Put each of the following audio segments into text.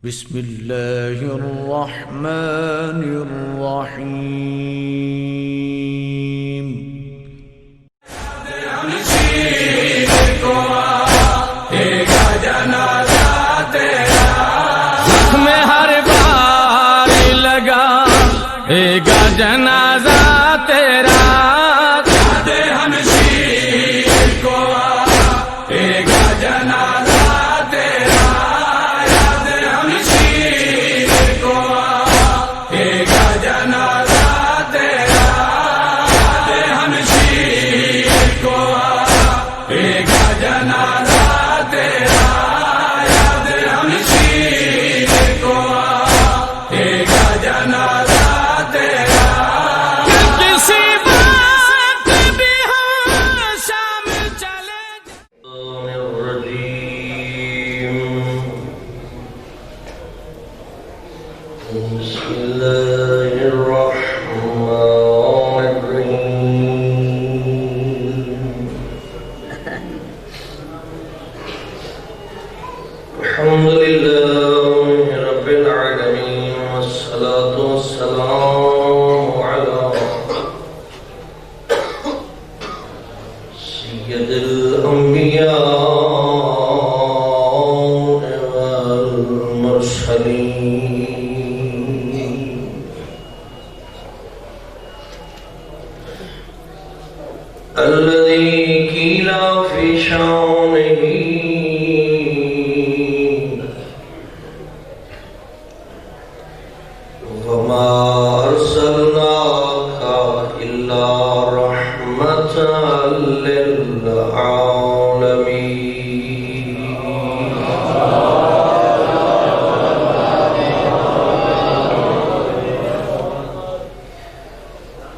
بسم الله الرحمن الرحيم زخم ہر بار لگا گا جنازہ تیرا ہم شیر کو آئے گا جنازہ تیرا ہم شیر کو آئے گا جنازہ تیرا ہم شیر کو آئے گا جنازہ تیرا ہم شیر کو آئے گا جنازہ تیرا کسی بات بھی ہم شامل چلے بسم الله الرحمن الرحيم الحمد لله رب العالمين والصلاة والسلام على سيد الأنبياء والمرسلين الذي قيل في شانه وما أرسلناك إلا رحمة للعالمين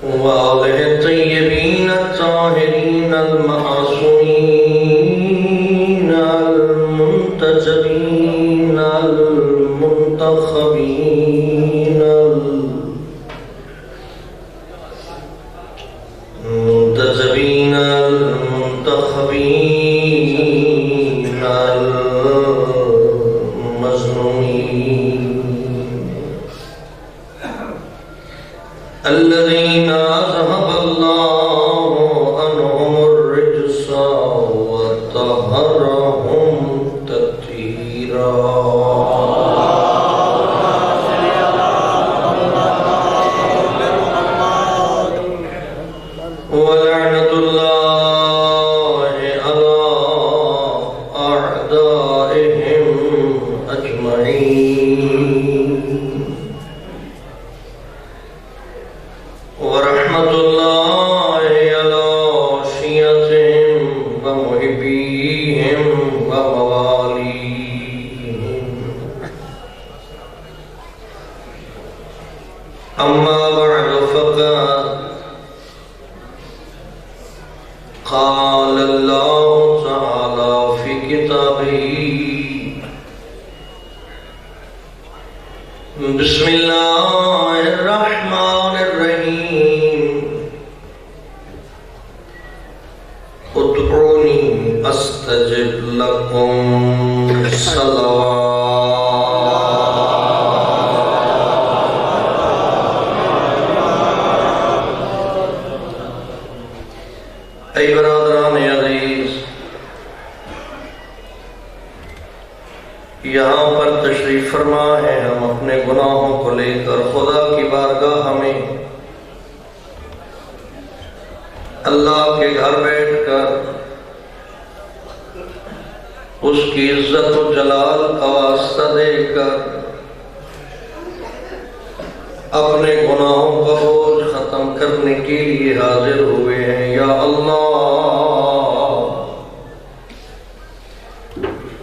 وآله الطيبين الطاهرين المعصومين المنتجبين المنتخبين المنتجبين المنتخبين المظلومين الذين أذهب الله عنهم الرجس وطهرهم تطهيرا ولعنة الله على أعدائهم أجمعين ورحمة الله على شيعتهم ومحبيهم ومواليهم أما بعد فقد قال الله تعالى في كتابه بسم الله الرحمن الرحيم ادعوني استجب لكم اے برادران عزیز، یہاں پر تشریف فرما ہے، ہم اپنے گناہوں کو لے کر خدا کی بارگاہ میں اللہ کے گھر بیٹھ کر اس کی عزت و جلال کا واسطہ دے کر اپنے گناہوں کا بوجھ ختم کرنے کے لیے حاضر ہوئے ہیں۔ یا اللہ،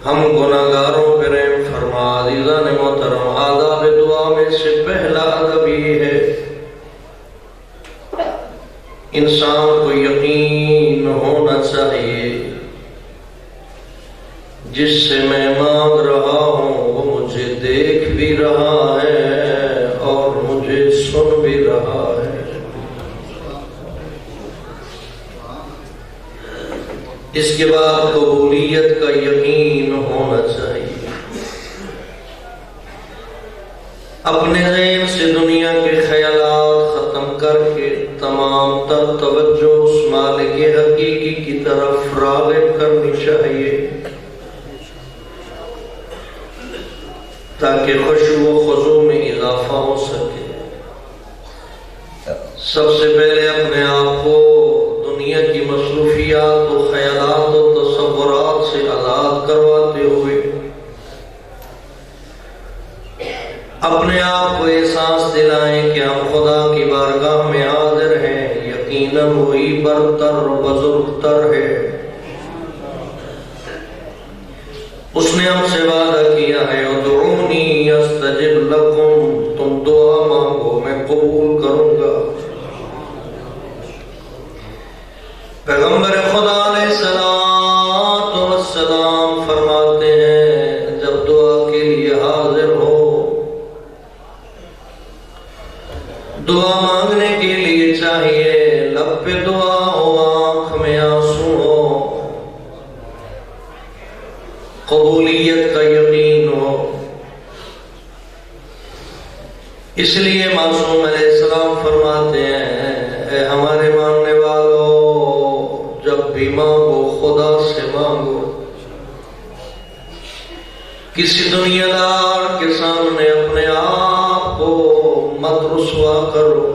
ہم گناہگاروں پہ رحم فرما۔ عزیزان محترم، آداب دعا میں سے پہلا ادب یہ ہے انسان کو یقین ہونا چاہیے جس سے میں مانگ رہا ہوں وہ مجھے دیکھ بھی رہا ہے اور مجھے سن بھی رہا ہے۔ اس کے بعد قبولیت کا یقین ہونا چاہیے۔ اپنے ذہن سے دنیا کے خیالات ختم کر کے تمام تر توجہ اس مالک حقیقی کی طرف راغب کرنی چاہیے، تاکہ خشوع و خضوع میں اضافہ ہو سکے۔ سب سے پہلے اپنے آپ کو دنیا کی مصروفیات و خیالات و تصورات سے آزاد کرواتے ہوئے اپنے آپ کو احساس دلائیں کہ ہم خدا کی بارگاہ میں حاضر ہیں، یقیناً وہی برتر و بزرگ تر ہے۔ اس نے ہم سے وعدہ کیا ہے ادعونی استجب لکم، تم دعا مانگو میں قبول کروں گا۔ پیغمبر خدا علیہ السلام فرماتے ہیں جب دعا کے لیے حاضر ہو، دعا مانگنے کے لیے چاہیے لب پہ دعا ہو، آنکھ میں آنسو ہو، قبولیت کا یقین ہو۔ اس لیے معصوم علیہ السلام فرماتے ہیں اے ہمارے ماننے والوں، جب بھی مانگو خدا سے مانگو، کسی دنیا دار کے سامنے اپنے آپ کو مت رسوا کرو۔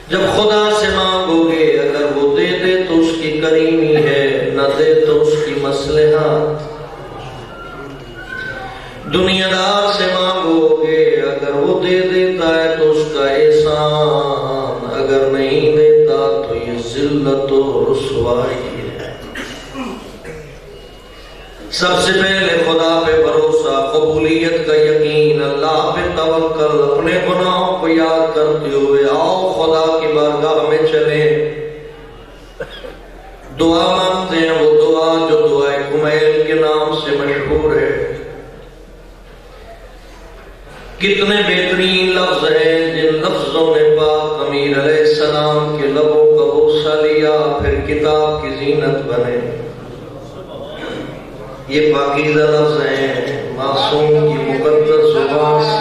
جب خدا سے مانگو گے اگر وہ دے دے تو اس کی کریمی ہے، نہ دے تو اس کی مصلحت۔ دنیا دار سے مانگو گے اگر وہ دے دیتا ہے تو اس کا احسان، اگر نہیں دیتا تو یہ ذلت و رسوائی ہے۔ سب سے پہلے خدا پہ بھروسہ، قبولیت کا یقین، اللہ پہ توکل، اپنے گناہوں کو یاد کرتے ہوئے آؤ خدا کی بارگاہ میں چلیں، دعا مانگتے ہیں۔ وہ دعا جو دعائے کمیل کے نام سے مشہور ہے، کتنے بہترین لفظ ہیں جن لفظوں نے پاک امیر علیہ السلام کے لبوں کا بوسہ لیا، پھر کتاب کی زینت بنے۔ یہ پاکیزہ لفظ ہیں معصوم کی مقدس زبان سے۔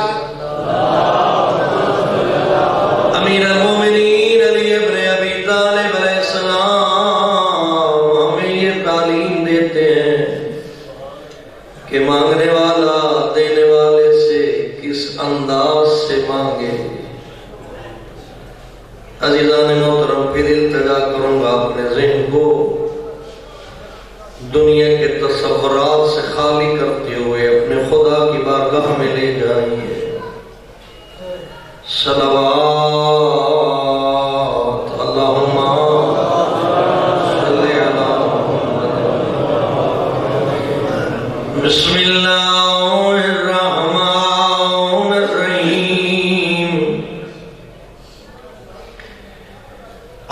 امیر المومنین علی ابن ابی طالب علیہ السلام ہمیں یہ تعلیم دیتے ہیں کہ مانگنے والا دینے والے سے کس انداز سے مانگے۔ عزیزان محترم، پھر التجا کروں گا اپنے ذہن کو دنیا کے تصورات سے خالی کرتے ہوئے اپنے خدا کی بارگاہ میں لے جائیے۔ صلوات اللہم صلی علی محمد۔ بسم اللہ الرحمن الرحیم۔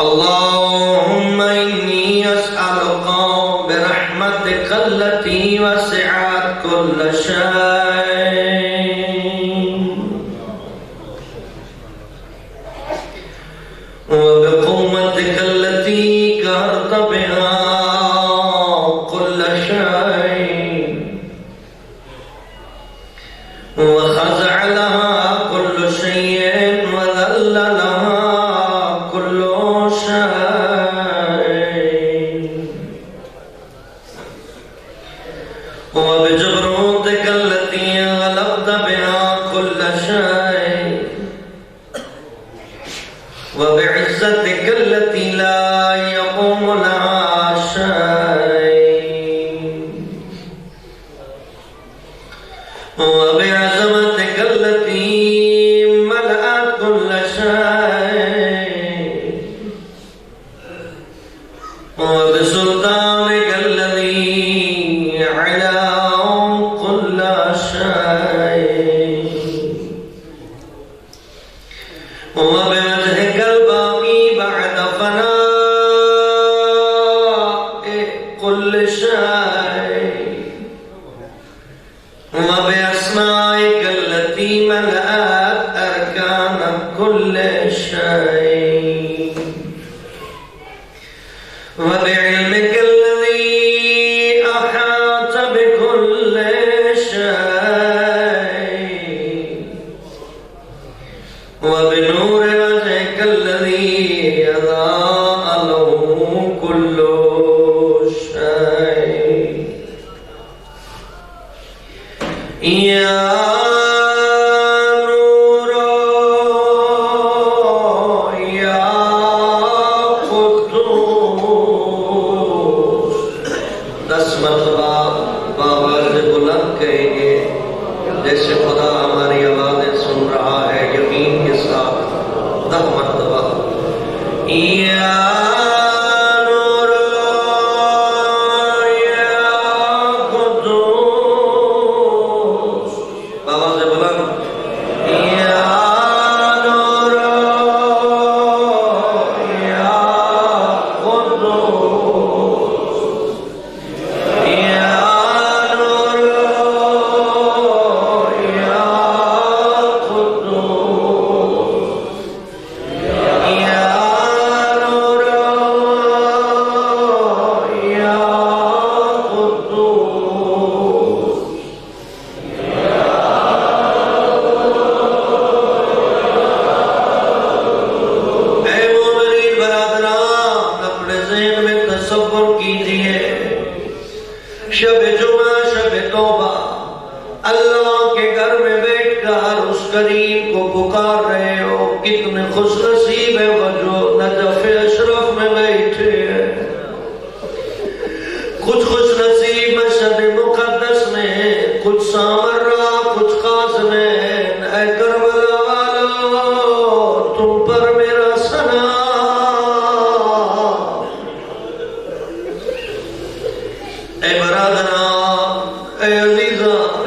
اللہم انی اسألک برحمتک التی وسعت کل شیء وبقوتک التی قہرت بها کل شیء وخضع لها كل شيء وذل لها كل شيء وبجبروتك التي غلبت بها كل شيء وبعزتك التي لا يقوم لها شيء وبعظمتك التي ملأت كل شيء وبسلطانك الذي علا كل شيء وبوجهك الباقي بعد فناء كل شيء وبأسمائك التي ملأت أركان كل شيء وبعلمك الذي أحاط بكل شيء یا نور یا قدوس 10 مرتبہ باوجود بلند کہیں گے جیسے خدا ہماری آوازیں سن رہا ہے یقین کے ساتھ 10 مرتبہ یا نور یا قدوس آواز بلند یا نور یا قدوس یا نور یا قدوس یا نور یا قدوس اے مومنین برادران اپنے ذہن میں تصور کیجئے شب جمعہ شب توبہ اللہ کے گھر میں بیٹھ کر اس کریم کو پکار رہے ہو کتنے خوش نصیب ہے وہ جو نجف اشرف میں بیٹھے ہیں کچھ خوش نصیب مشہد مقدس میں کچھ سامرہ کچھ قاسمین اے کربلا والو تم پر میرا سلام اے برادران اے عزیزان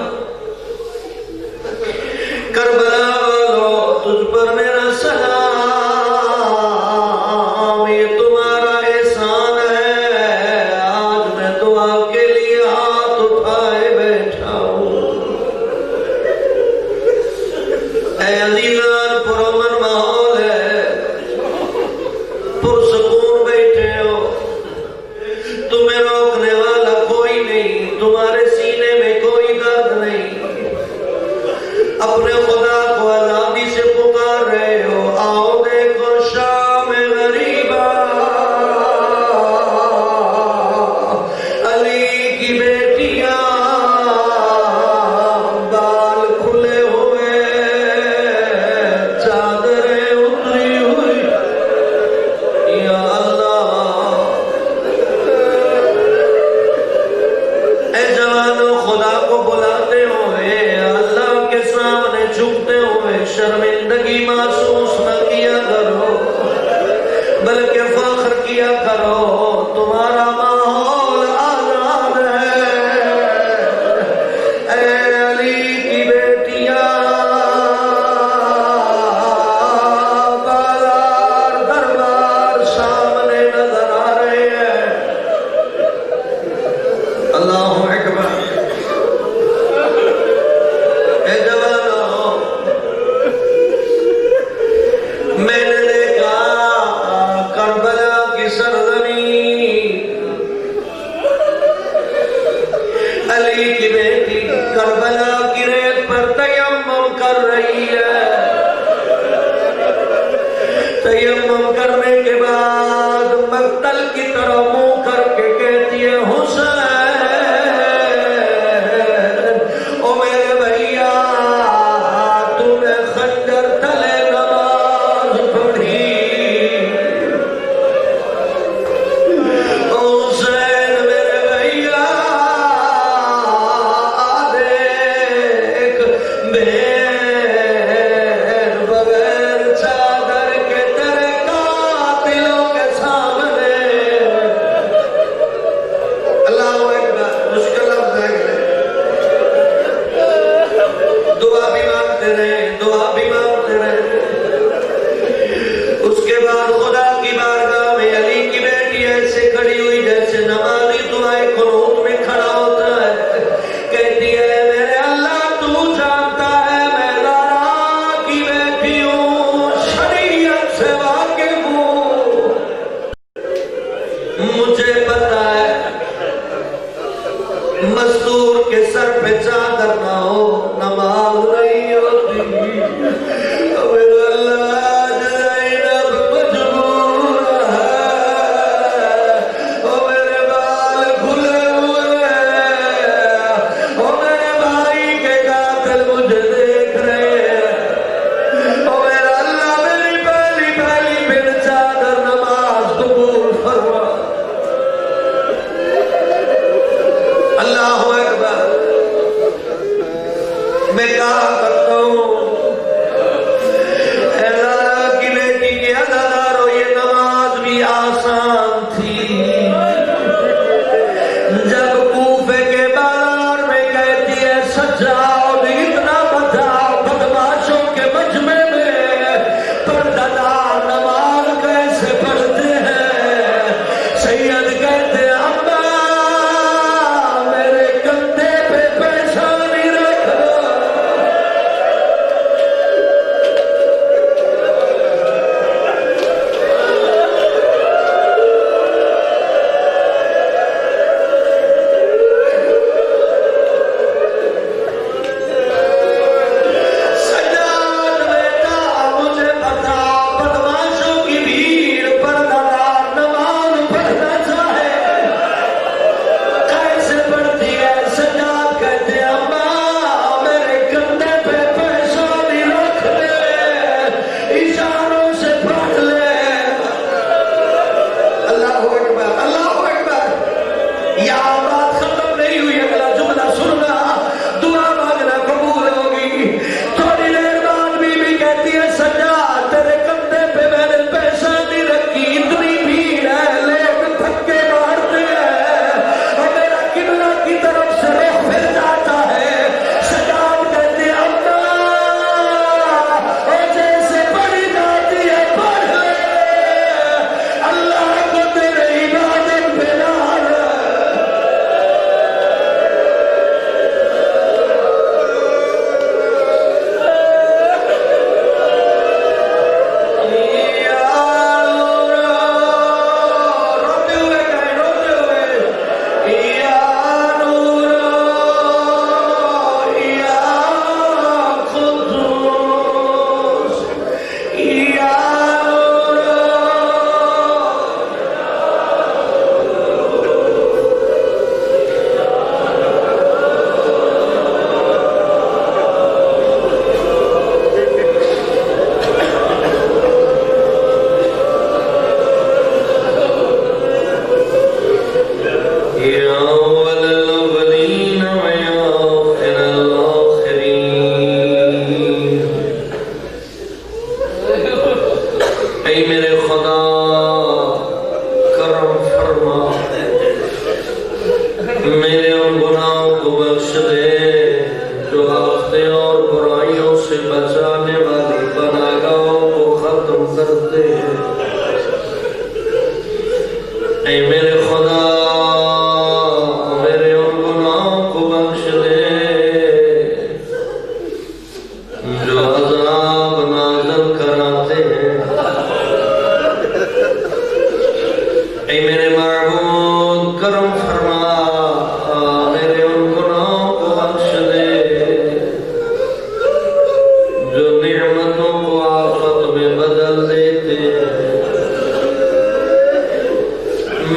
کربلا والو تجھ پر میرا سلام یہ تمہارا احسان ہے آج میں دعا کے لیے ہاتھ اٹھائے بیٹھا ہوں اے عزیزان پرامن ماحول ہے پرسکون بیٹھے ہو تمہیں روکنے والا کوئی نہیں تمہارے سینے میں کوئی درد نہیں اپنے خدا کو آزادی سے پکار رہے ہو آؤ دیکھو شام غریبا علی کی بیٹیاں بال کھلے ہوئے چادریں اتری ہوئی یا اللہ اے جوانوں خدا کو بلاتے ہوئے اللہ کے سامنے جھکتے ہوئے شرمندگی محسوس نہ کیا کرو بلکہ فخر کیا کرو تمہارا ماحول آزاد ہے اے علی کی بیٹیاں بازار دربار سامنے نظر آ رہے ہیں اللہ اکبر اے جوانوں میں نے دیکھا کربلا کی سرزمین علی کی بیٹی کربلا کی ریت پر تیمم کر رہی ہے تیمم کرنے کے بعد مقتل کی طرح منہ کر کے کہتی ہے حسین او میرے بھیا تو نے خنجر تلے نماز پڑھی او حسین میرے بھیا دیکھ بیر بغیر چادر کے تیرے قاتلوں کے سامنے اللہ اکبر مشکل لفظ ہے دعا بھی مانگتے رہے دعا بھی مانگتے رہے اس کے بعد خدا کی بارگاہ میں علی کی بیٹی ایسے کھڑی ہوئی جیسے نمازی دعائے قنوت میں کھڑا ہوتا ہے کہتی ہے میرے اللہ تو جانتا ہے میں لارا کی بیٹی ہوں شریعت سے واقف ہوں مجھے پتا ہے مزدور کے سر پہ چادر نہ ہو نماز نہیں ہوتی میرا اللہ آج زینب مجبور ہے او میرے بال کھلے ہوئے او میرے بھائی کے میں کہا کرتا ہوں اے لارا کی بیٹی کے عزادارو یہ نماز بھی آسان تھی جب کوفے کے بازار میں کہتی ہے سجاؤ اتنا بتاؤ بدماشوں کے مجمع میں پردہ دار نماز کیسے پڑھتے ہیں سید کہتے ہیں ابا میرے کندھے پہ پیشانی رکھ دو سجاد بیٹا مجھے بتاؤ بدماشوں کی بھیڑ پردہ دار نماز پڑھنا چاہے کیسے پڑھتی ہے سجاد کہتے ہیں اماں میرے کندھے پہ پیشانی رکھ لے اشاروں سے پڑھ لے اللہ اکبر اللہ اکبر یا بات ختم نہیں ہوئی اگلا جملہ سننا دعا مانگنا قبول ہوگی تھوڑی دیر بعد بی بی کہتی ہے سجاد تیرے کندھے پہ میں نے پیشانی رکھی اتنی بھیڑ ہے لوگ دھکے مارتے ہیں اور میرا قبلہ کی طرف سے رخ پھر جاتا ہے سجاد کہتے ہیں اماں اور جیسے پڑھی جاتی ہے پڑھ لے اللہ کو تیرے عبادت پہ ناز ہے روتے ہوئے کہیں روتے ہوئے یا نور یا قدوس یا نور يا أول الأولين ويا آخر الآخرين اے میرے خدا کرم فرما میرے ان گناہوں کو بخش دے جو آفتے اور برائیوں سے بچانے والی پناہگاہوں کو ختم کرتے ہیں اے میرے خدا میرے ان گناہوں کو بخش دے جو عذاب نازل کراتے ہیں اے میرے معبود کرم فرما میرے ان گناہوں کو بخش دے جو نعمتوں کو آفت میں بدل دیتے ہیں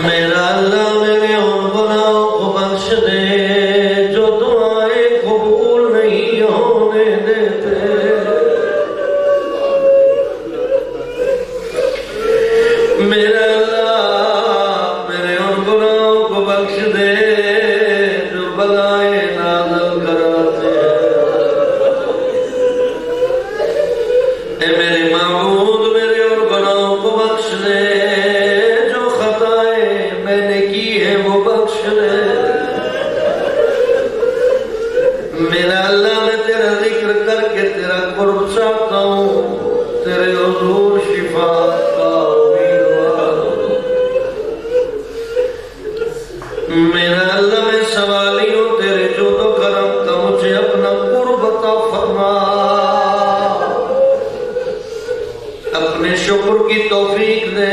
میرا اللہ میرے ان گناہوں کو بخش دے جو دعائیں قبول نہیں ہونے دیتے میرا اللہ میرے ان گناہوں کو بخش دے جو بلائیں نازل کراتے ہیں اے میرے معبود میرے ان گناہوں کو بخش دے جو خطائیں میں نے کی ہے وہ بخش دے میرا اللہ میں تیرا ذکر کر کے تیرا قرب چاہتا ہوں تیرے حضور شفاعت کا امیدوار ہوں میرا اللہ میں سوالی ہوں تیرے جود و کرم کا مجھے اپنا قرب عطا فرما اپنے شکر کی توفیق دے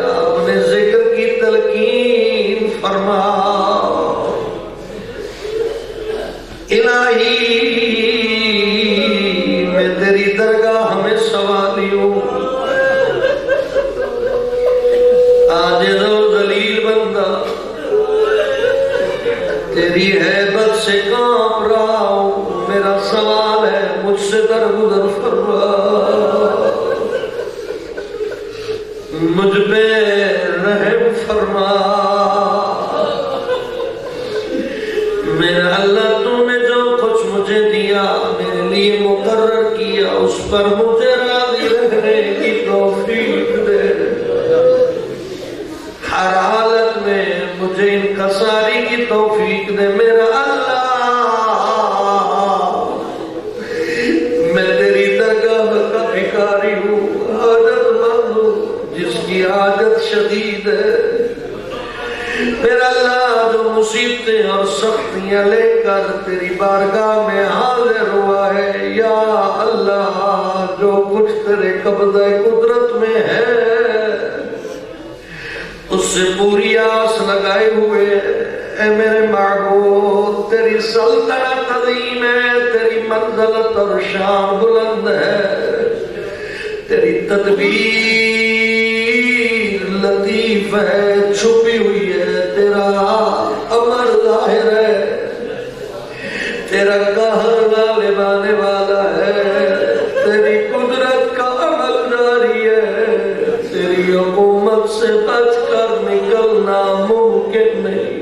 اپنے ذکر کی تلقین فرما الہی میں تیری درگاہ میں سوالی ہوں عاجز و ذلیل بندہ تیری حیبت سے کانپ رہا ہوں میرا سوال ہے مجھ سے درگزر فرما مجھ پہ رحم فرما میرا اللہ تو نے جو کچھ مجھے دیا پر مجھے راضی رہنے کی توفیق دے، ہر حالت میں مجھے انکساری کی توفیق دے میرا اللہ۔ میں تیری درگاہ کا بھکاری ہوں، حاجت مند ہوں، جس کی حاجت شدید ہے میرا اللہ، جو مصیبتیں اور سختیاں لے کر تیری بارگاہ میں حاضر ہوا ہے یا اللہ، جو کچھ تیرے قبضہ قدرت میں ہے اس سے پوری آس لگائے ہوئے اے میرے معبود، تیری سلطنت عظیم ہے، تیری منزلت اور شان بلند ہے، تیری تدبیر لطیف ہے، چھپی ہوئی ہے، تیرا امر ظاہر ہے، تیرا قہر غالب آنے والا ہے، تیری قدرت کا عمل جاری ہے، تیری حکومت سے بچ کر نکلنا ممکن نہیں۔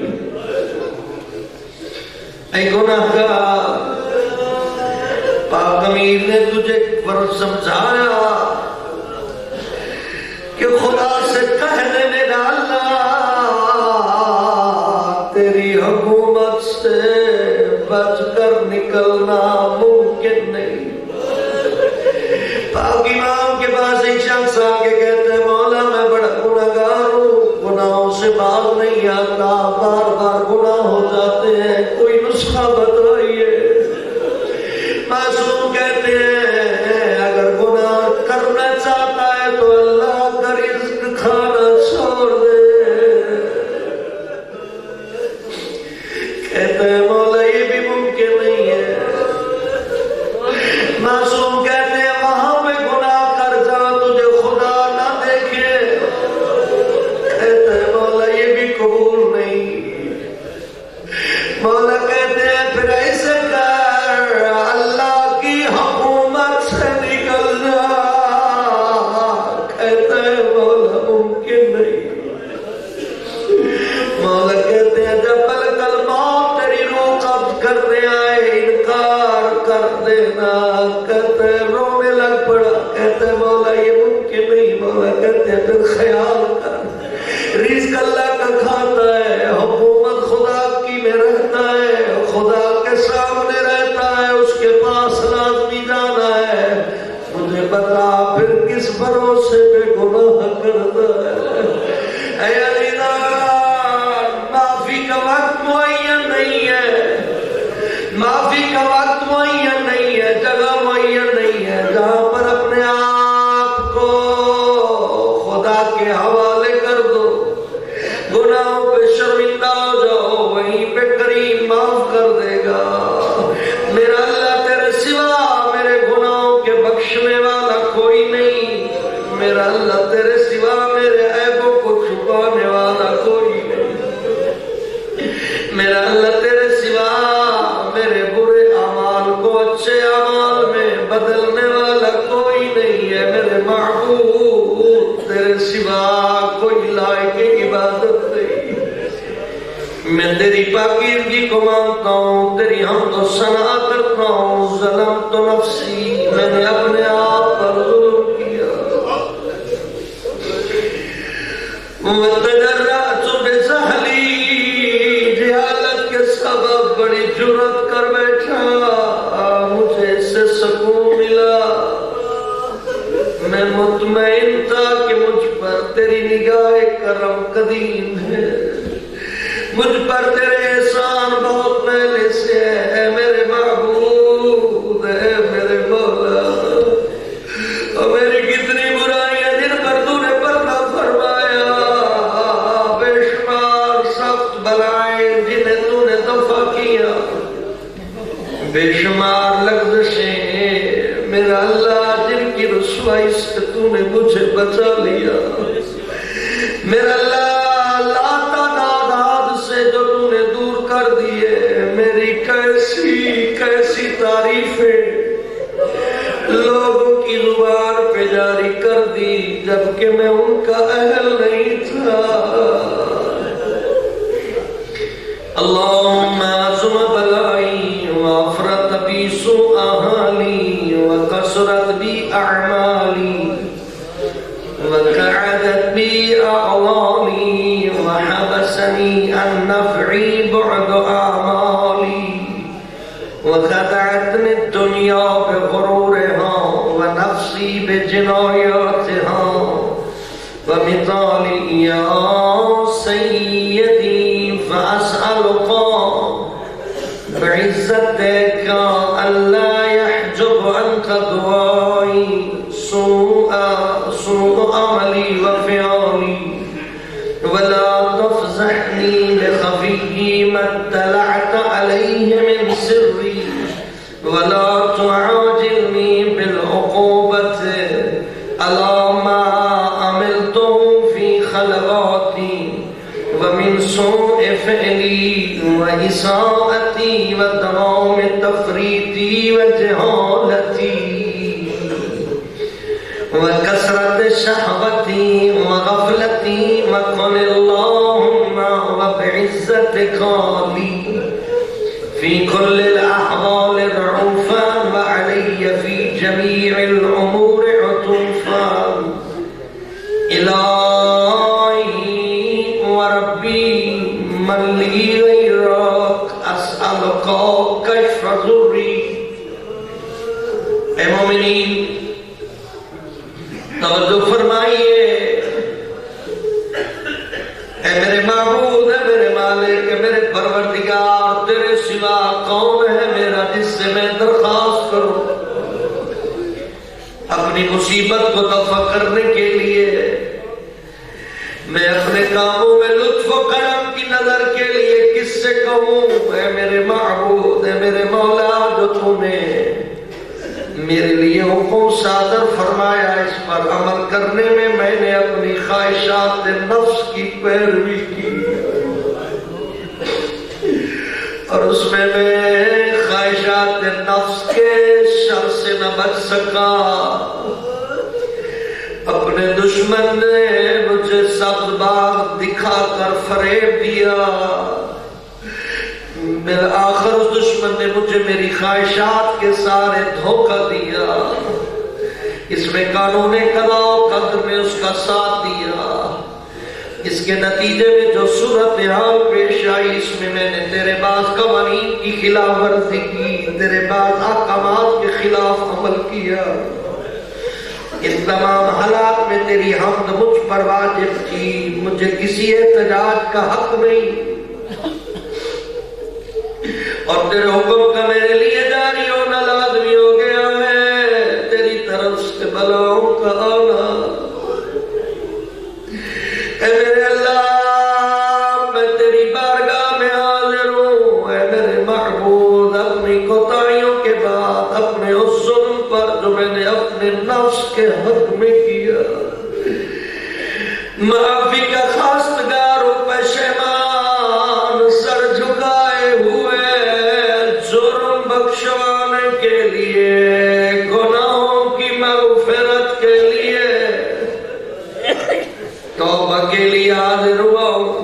اے گناہگار، پاک امیر نے تجھے فرض سمجھایا کہ خدا سے کہہ دے میرا اللہ، تیری حکومت سے بچ کر نکلنا ممکن نہیں۔ پاک امام کے پاس ایک شخص آگے کہتے ہیں مولا میں بڑا گناہگار ہوں، گناہوں سے باز نہیں آتا، بار بار گناہ ہو جاتے ہیں، کوئی نسخہ بتائیے۔ معصوم کہتے ہیں اگر گناہ کرنا چاہتا ہے تو اللہ کا رزق کھانا چھوڑ دے۔ کہتے ہیں مولا یہ بھی ممکن نہیں ہے۔ معصوم کہتے ہیں وہاں پہ گناہ کر جا تجھے خدا نہ دیکھے۔ کہتے ہیں مولا یہ بھی قبول نہیں۔ مولا کہتے ہیں پھر ایسے کر اللہ کی حکومت سے نکل جا۔ کہتے ہیں مولا ممکن نہیں۔ مولا کہتے ہیں جب ملک الموت تیری روح قبض کرنے آئے انکار کر دینا۔ کہتے ہیں رونے لگ پڑا۔ کہتے ہیں مولا یہ ممکن نہیں۔ مولا کہتے ہیں پھر خیال کر رزق اللہ کا کھاتا ہے، حکومت خدا کی میں رہتا ہے، خدا کے سامنے رہتا ہے، اس کے پاس لازمی جانا ہے۔ مجھے بتا پھر کس بھروسے پہ گناہ کرتا ہے؟ اے علیدار، معافی کا وقت معین نہیں ہے، معافی کا وقت معین نہیں ہے، جگہ معین نہیں ہے، جہاں پر اپنے آپ کو خدا کے حوالے کر دو، گناہوں پہ شرمندہ ہو جاؤ، وہیں پہ کریم معاف کر دے گا۔ میرا اللہ تیرے سوا میرے گناہوں کے بخشنے والا کوئی نہیں، میرا اللہ تیرے سوا میرے عیبوں کو چھپانے والا کوئی نہیں، میرا اللہ تیرے سوا میرے برے اعمال کو اچھے اعمال میں بدلنے والا کوئی نہیں ہے۔ میرے معبود تیرے سوا کوئی لائق عبادت نہیں۔ میں تیری پاکیزگی کو مانتا ہوں، تیری حمد و ثنا کرتا ہوں۔ ظلم تو نفسی، میں نے اپنے آپ پر ظلم کیا۔ وتجرأت بسہلی، جہالت کے سبب بڑی جرأت کر بیٹھا، مجھے اس سے سکون ملا۔ میں مطمئن تھا کہ مجھ پر تیری نگاہ کرم قدیم ہے، مجھ پر تیرے احسان بہت پہلے سے ہے۔ اے میرے معبود، اے میرے مولا، اور میری کتنی برائیاں جن پر تو نے پردہ فرمایا، بے شمار سخت بلائیں جنہیں تو نے دفع کیا، بے شمار لغزشیں میرا اللہ جن کی رسوائی سے تو نے مجھے بچا لیا۔ میرا اللہ لا تعداد سے جو تو نے دور کر دیے، میری کیسی تعریفیں لوگوں کی زبان پہ جاری کر دی جبکہ میں ان کا اہل نہیں تھا۔ اللہم عظم بلائی وافرت بی سوء حالی وکسرت بی وخدعتني الدنيا بغرورها ونفسي بجناياتها ومثالي يا سيدي فأسألك بعزتك ألا يحجب عنك دعائي سوء عملي وفعلي ولا تفزحني لخفي ما اطلعت عليه من سري ولا تعاجلني بالعقوبة على ما عملته في خلواتي ومن سوء فعلي وإساءتي ودوام تفريطي وجهالتي وكثرة شهوتي وغفلتي وقل اللهم وبعزتك لي في كل الأحوال رعوفا وعلي في جميع الأمور عطوفا إلهي وربي من لي غيرك أسألك كشف ضري. اے مومنین توجہ فرمائیے. اے میرے معبود، اے میرے مالک، اے میرے پروردگار، تیرے سوا کون ہے میرا جس سے میں درخواست کروں؟ اپنی مصیبت کو دفع کرنے کے لیے میں اپنے کاموں میں لطف و کرم کی نظر کے لیے کس سے کہوں؟ اے میرے معبود، اے میرے مولا، جو تو نے میرے لیے حکم صادر فرمایا اس پر عمل کرنے میں میں نے اپنی خواہشات نفس کی پیروی کی اور اس میں خواہشات نفس کے شر سے نہ بچ سکا. اپنے دشمن نے مجھے سبز باغ دکھا کر فریب دیا. بالآخر اس دشمن نے مجھے میری خواہشات کے سارے دھوکہ دیا. اس میں قانون قضاء و قدر نے اس کا ساتھ دیا. اس کے نتیجے میں جو صورتحال پیش آئی اس میں میں نے تیرے بعض قوانین کی خلاف ورزی کی، تیرے بعض احکامات کے خلاف عمل کیا. ان تمام حالات میں تیری حمد مجھ پر واجب تھی. مجھے کسی احتجاج کا حق نہیں اور تیرے حکم کا میرے لیے جاری ہونا لازمی ہو گیا ہے. تیری طرف سے بلاؤں کا آنا. اے میرے اللہ، میں تیری بارگاہ میں حاضر ہوں. اے میرے محبوب، اپنی کوتاہیوں کے بعد اپنے اس ظلم پر جو میں نے اپنے نفس کے حق میں کیا معافی کا خواستگار و پشیمان سر جھکائے ہوئے جرم بخشوانے کے لیے، گناہوں کی مغفرت کے لیے توبہ کے لیے حاضر ہوا ہوں.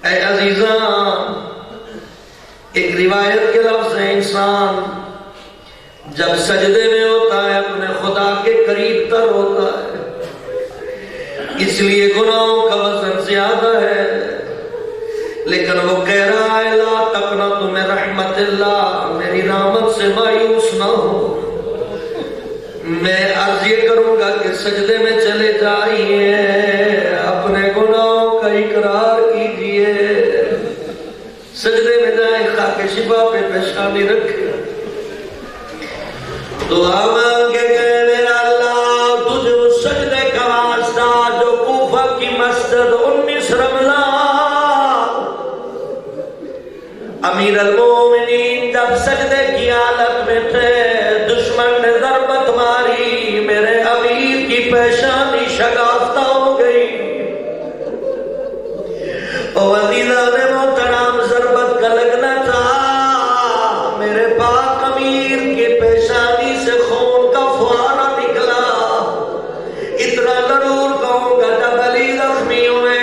اے عزیزان، ایک روایت کے لفظ ہے انسان جب سجدے میں ہوتا ہے اپنے خدا کے قریب تر ہوتا ہے. اس لیے گناہوں کا وزن زیادہ ہے، لیکن وہ کہہ رہا ہے لا تقنطوا من رحمت اللہ، میری رحمت سے مایوس نہ ہو. میں عرض یہ کروں گا کہ سجدے میں چلے جائیے، اپنے گناہوں کا اقرار کیجئے. سجدے میں جائیں، خاک شفا پہ پیشانی رکھیں، دعا مانگے گئے میرا اللہ تجھے اس سجدے کا واسطہ جو کوفہ کی مسجد 19 رمضان امیر المومنین جب سجدے کی حالت میں تھے، دشمن نے ضربت ماری، میرے امیر کی پیشانی شگافتہ ہو گئی. عزیزان محترم، ضربت کا لگنا تھا، میرے پاک امیر کی پیشانی سے خون کا فوارہ نکلا. اتنا ضرور کہوں گا جب علی زخمی ہوئے،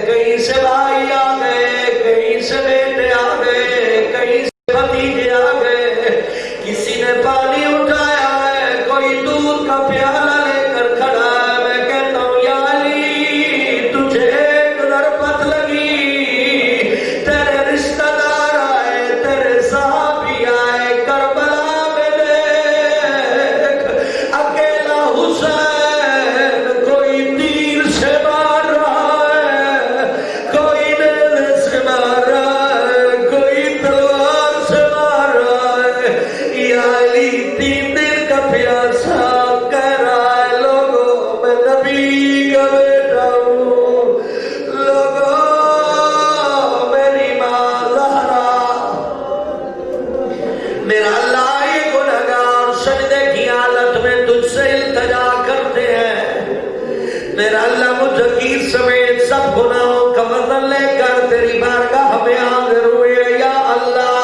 کہیں سے بھائی آ گئے، کہیں سے بیٹے آ گئے، کہیں سے بھتیجے آ گئے، کسی نے پانی اٹھایا ہے، کوئی دودھ کا پیالہ لے کر کھڑا ہے. میں کہتا ہوں یا علی، تجھے ایک ضربت لگی میرا اللہ یہ گنہگار سجدے کی حالت میں تجھ سے التجا کرتے ہیں، میرا اللہ مجھکیر سمیت سب گناہوں کا وزن لے کر تیری بارگاہ میں حاضر ہوئے، یا اللہ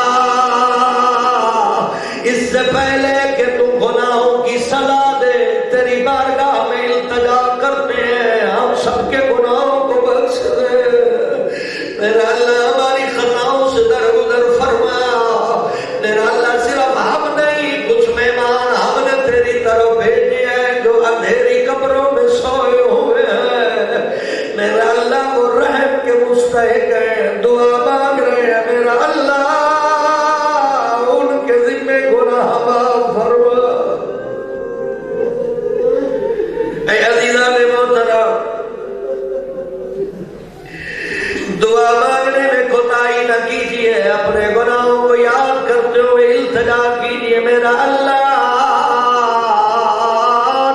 اس سے پہلے کہ تو گناہوں کی سزا دے تیری بارگاہ میں التجا کرتے ہیں، ہم سب کے گناہوں کو بخش دے، میرا اللہ ہماری خطاؤں سے درگزر فرما، میرا اللہ صرف ہم نہیں کچھ مہمان ہم نے تیری طرف بھیجے ہیں جو اندھیری قبروں میں سوئے ہوئے ہیں، میرا اللہ وہ رحم کے مستحق ہیں، دعا مانگ رہے ہیں، میرا اللہ ان کے ذمہ گناہ معاف فرما۔ اے عزیزان محترم، دعا مانگنے میں کوتاہی نہ کیجیے، اپنے گناہوں کو یاد کرتے ہوئے التجا کیجیے، میرا اللہ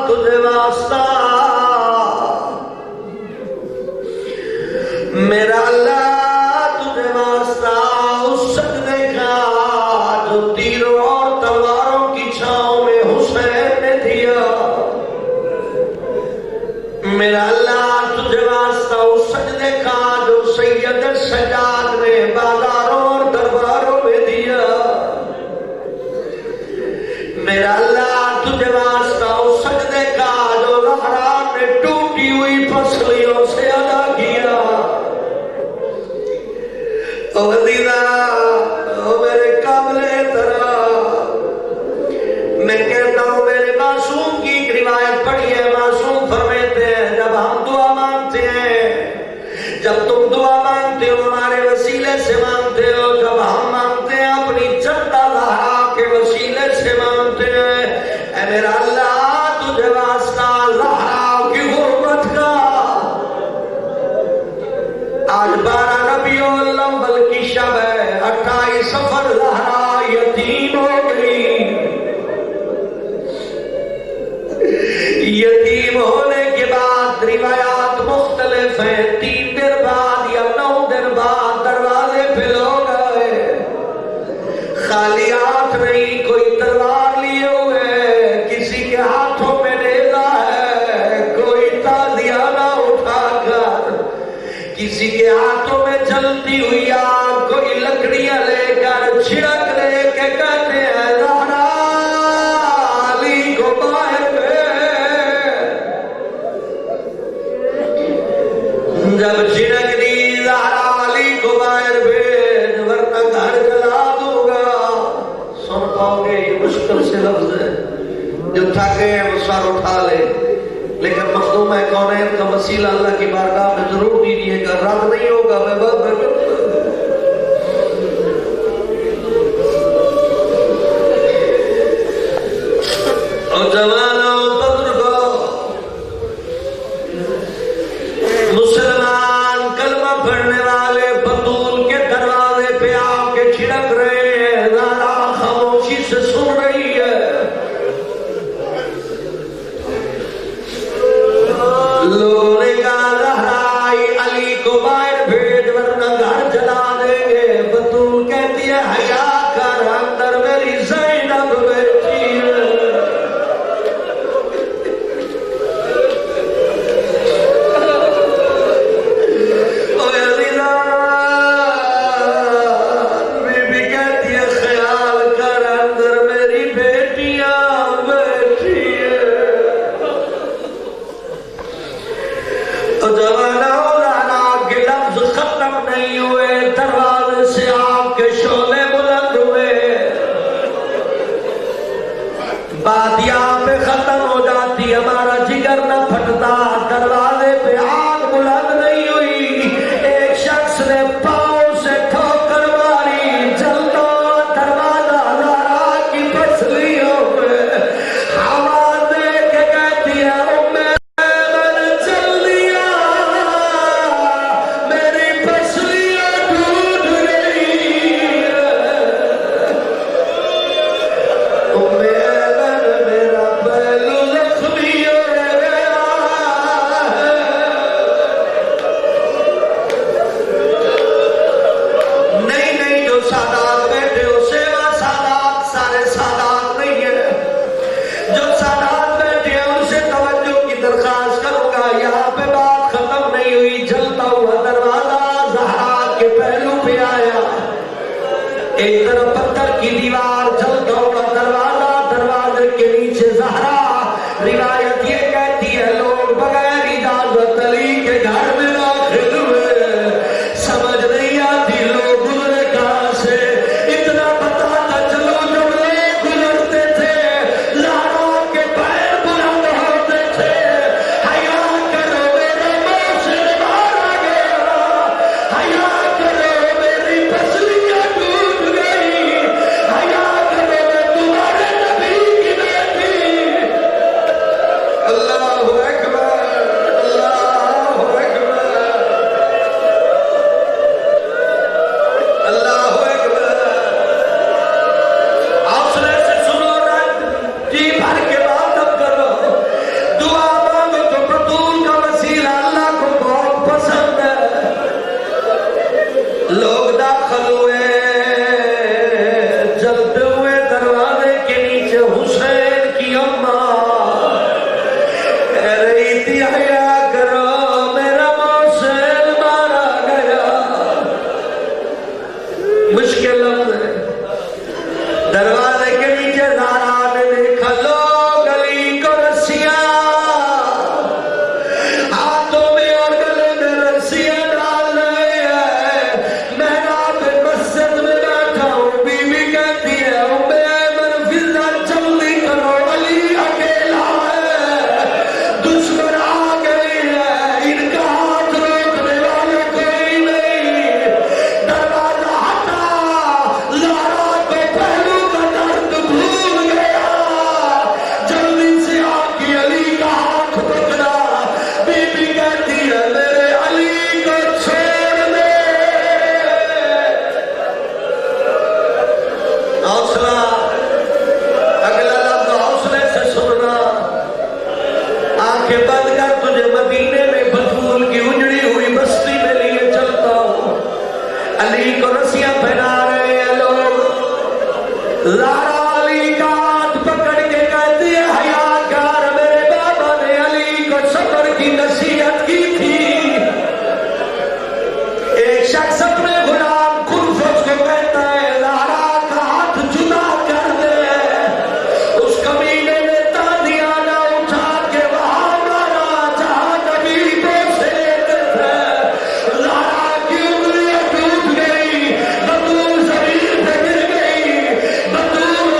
تجھے واسطہ، میرا اللہ تجھے واسطہ اس سجدے کا جو تیروں اور تلواروں کی چھاؤں میں حسین نے دیا، میرا اللہ تجھے واسطہ اس سجدے کا جو سید سجاد نے بازاروں اور درباروں میں دیا، میرا اللہ تجھے واسطہ اس سجدے کا جو زہرا نے ٹوٹی ہوئی پسلیوں سے ادا کیا۔ او عزیزہ، او میرے قابل احترام، میں کہتا ہوں میرے معصوم کی ایک روایت پڑھی ہے، معصوم فرماتے ہیں جب ہم دعا مانگتے ہیں، جب تم دعا مانگتے ہو ہمارے وسیلے سے مانگتے ہو، جب ہم مانگتے ہیں اپنی جدہ زہرا کے وسیلے سے مانگتے ہیں، اے میرا اللہ تجھے واسطہ زہرا کی غربت کا، آج 12 ربیع الاول کی شب ہے، 28 صفر زہرا یتیم ہو گئی، یتیم ہونے کے بعد روایات مختلف ہیں، 3 دن بعد یا 9 دن بعد دروازے پہ لوگ آئے، خالی ہاتھ نہیں، کوئی تلوار لیے ہوئے، کسی کے ہاتھوں میں نیزہ ہے، کوئی تازیانہ اٹھا کر، کسی کے ہاتھوں میں جلتی ہوئی آگ، کوئی لکڑیاں لے کر چھڑک لے کے کہتے ہیں زہرا علی کو باہر جب چھڑک دی زہرا علی کو باہر بھیج ورنہ گھر جلا دوں گا۔ سن پاؤ گے یہ مشکل سے لفظ ہے، جو تھکے ہیں وہ سر اٹھا لے، لیکن مخدوم کونین کا وسیلہ اللہ کی بارگاہ میں ضرور دیجیے گا، رد نہیں ہوگا، میں بہت بہتر اور جوانوں بزرگوں، مسلمان کلمہ پڑھنے والے بطول کے دروازے پہ آ کے چھڑک رہے ہیں، زہرا خاموشی سے سن رہی ہے، لوگوں نے کہا زہرا علی کو باہر بھیج ورنہ گھر پتھر کی دیوار جلتا ہوا دروازہ، دروازے کے نیچے زہرا. روایت یہ کہتی ہے لوگ بغیر اجازت علی کے گھر میں داخل ہوئے. سمجھ نہیں آتی لوگ گزرے کہاں سے. اتنا پتا تھا چلو جب لوگ گزرتے تھے لارا کے پیر بلند ہوتے تھے. حیا کرو میرے منہ سے مارا گیا، حیا کرو میری پسلیاں ٹوٹ گئی، حیا کرو میں تمہارے نبی کی بیٹی. اللہ اکبر، اللہ اکبر، اللہ اکبر. حوصلے سے سنو نا، جی بھر کے بات اب کرو. دعا مانگو تو بطول کا وسیلہ اللہ کو بہت پسند ہے. لوگ داخل ہوئے، جلتے ہوئے دروازے کے نیچے حسین کی اماں کہہ رہی تھی حیا کرو میرا حسین مارا گیا. مشکل لفظ ہے. دروازے کے نیچے زہرا نے دیکھا لوگ علی کو رسیاں ہاتھوں میں اور گلے میں رسیاں ڈال رہے ہیں. میں رات مسجد میں بیٹھا ہوں، بیوی کہتی ہے ام ایمن فضا جلدی کرو علی اکیلا ہے، دشمن آ گئے ہیں، ان کا ہاتھ روکنے والے کوئی نہیں. دروازہ ہٹا، لارا کو پہلو کا درد بھول گیا، جلدی سے آ کے علی کا ہاتھ پکڑا. بی بی کہتی ہے میرے علی کو چھوڑ دے. حوصلہ، اگلا لفظ حوصلے سے سننا. آنکھیں بند کر، تجھے مدینے میں بطول کی اجڑی ہوئی بستی میں لیے چلتا ہوں. علی کو رسیاں پہنا رہے ہیں لوگ. لارا علی کا ہاتھ پکڑ کے کہتی ہے حیا کر، میرے بابا نے علی کو صبر کی نصیحت کی تھی. ایک شخص اپنے غلام خنفس کو کہتا ہے لارا کا ہاتھ جدا کر دے. اس کمینے نے تادیانہ اٹھا کے وہاں مارا جہاں نبی کو سیتے تھے. لارا کی انگلیاں ٹوٹ گئی، بطول زمین پہ گر گئی. بطول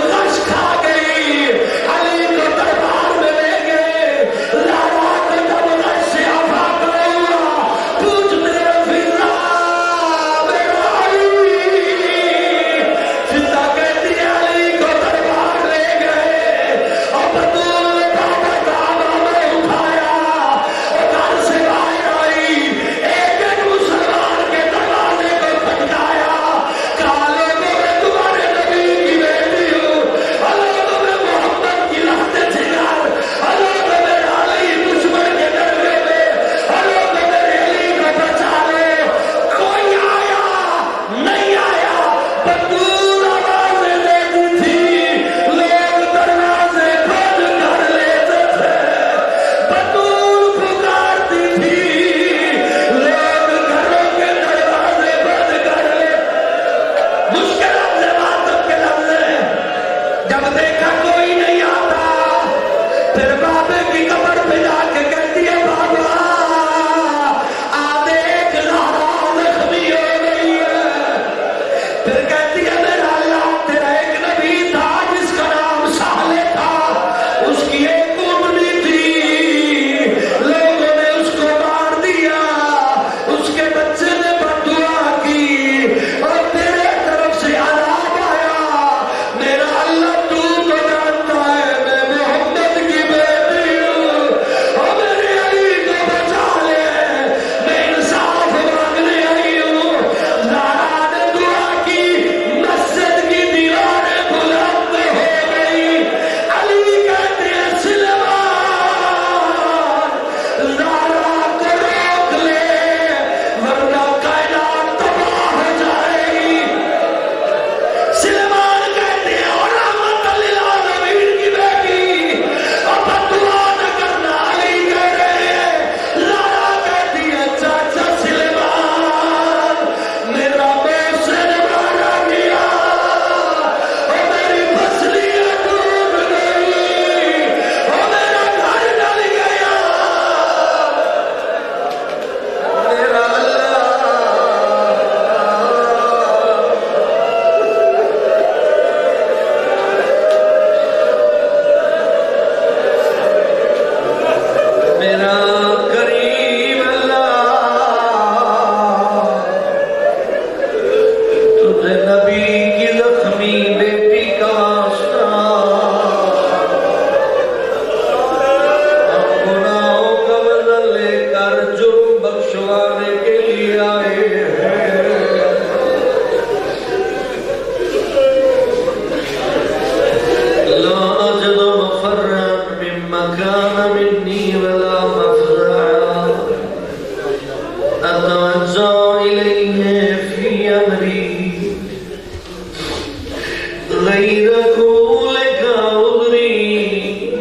غير قولك عذري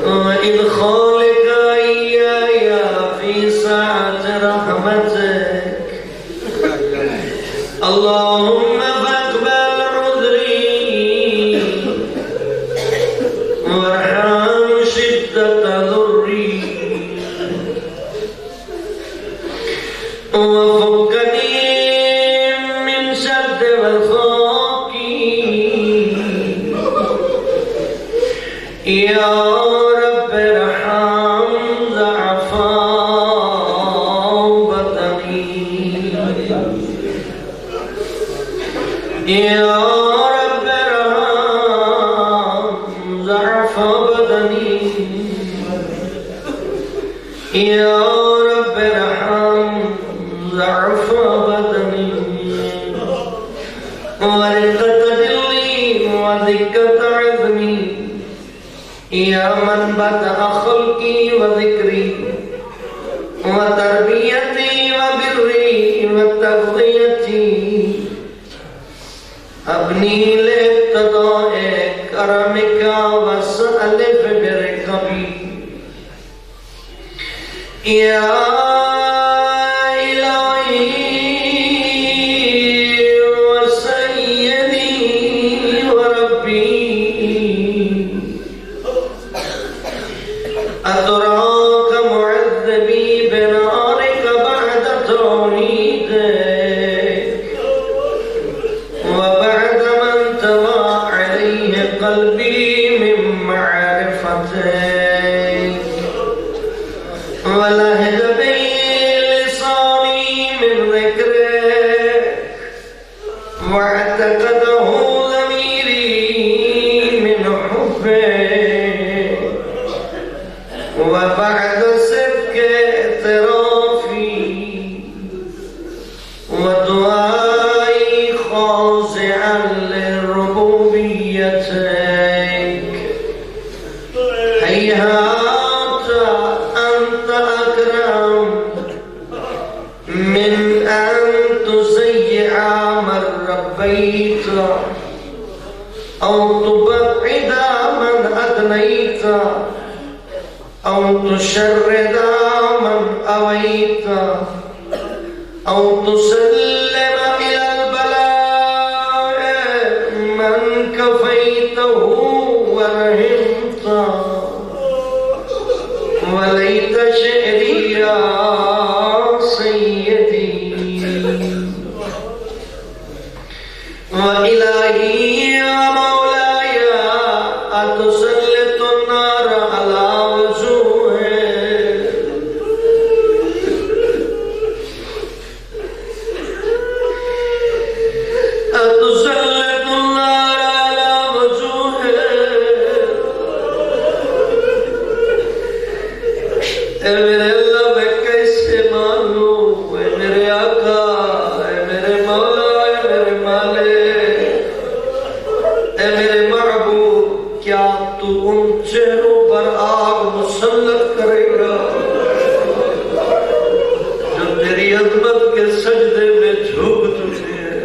وإدخالك إياي في ساعة رحمتك اللهم فاقبل عذري وارحم شدة ضري وفكني من شد وثاق يا رب ارحم ضعفا بدني يا رب ارحم ضعف بدني يا رب ارحم ضعف بدني ورقة دلي وذكة عظمي يا من بدأ خلقي وذكري وتربيتي وبري وتغذيتي ابني لاقتضاء كرمك واسألف بركبي يا إلهي وسيدي وربي أتراك معذبي بنارك بعد توحيدك وبعد ما انتوى عليه قلبي من معرفتك ولهج بي لساني من ذكرك واعتقده ضميري من حبك وبعد صدق اعترافي ودعائي خاضعا لربوبيتك هيهات أنت أكرم من أن تسيع من ربيت أو تبعد من أدنيت أو تشرد من أويت أو تسلم إلى البلاء من كفيته ورحمت وليت شعري يا سيدي وإلهي ومولاي أتسلط النار على وجوهه أتسلط النار على وجوهه اے میرے اللہ میں کیسے مانوں اے میرے آقا اے میرے مولا اے میرے مالک اے میرے معبود کیا تو ان چہروں پر آگ مسلط کرے گا جو تیری عظمت کے سجدے میں جھک چکے ہیں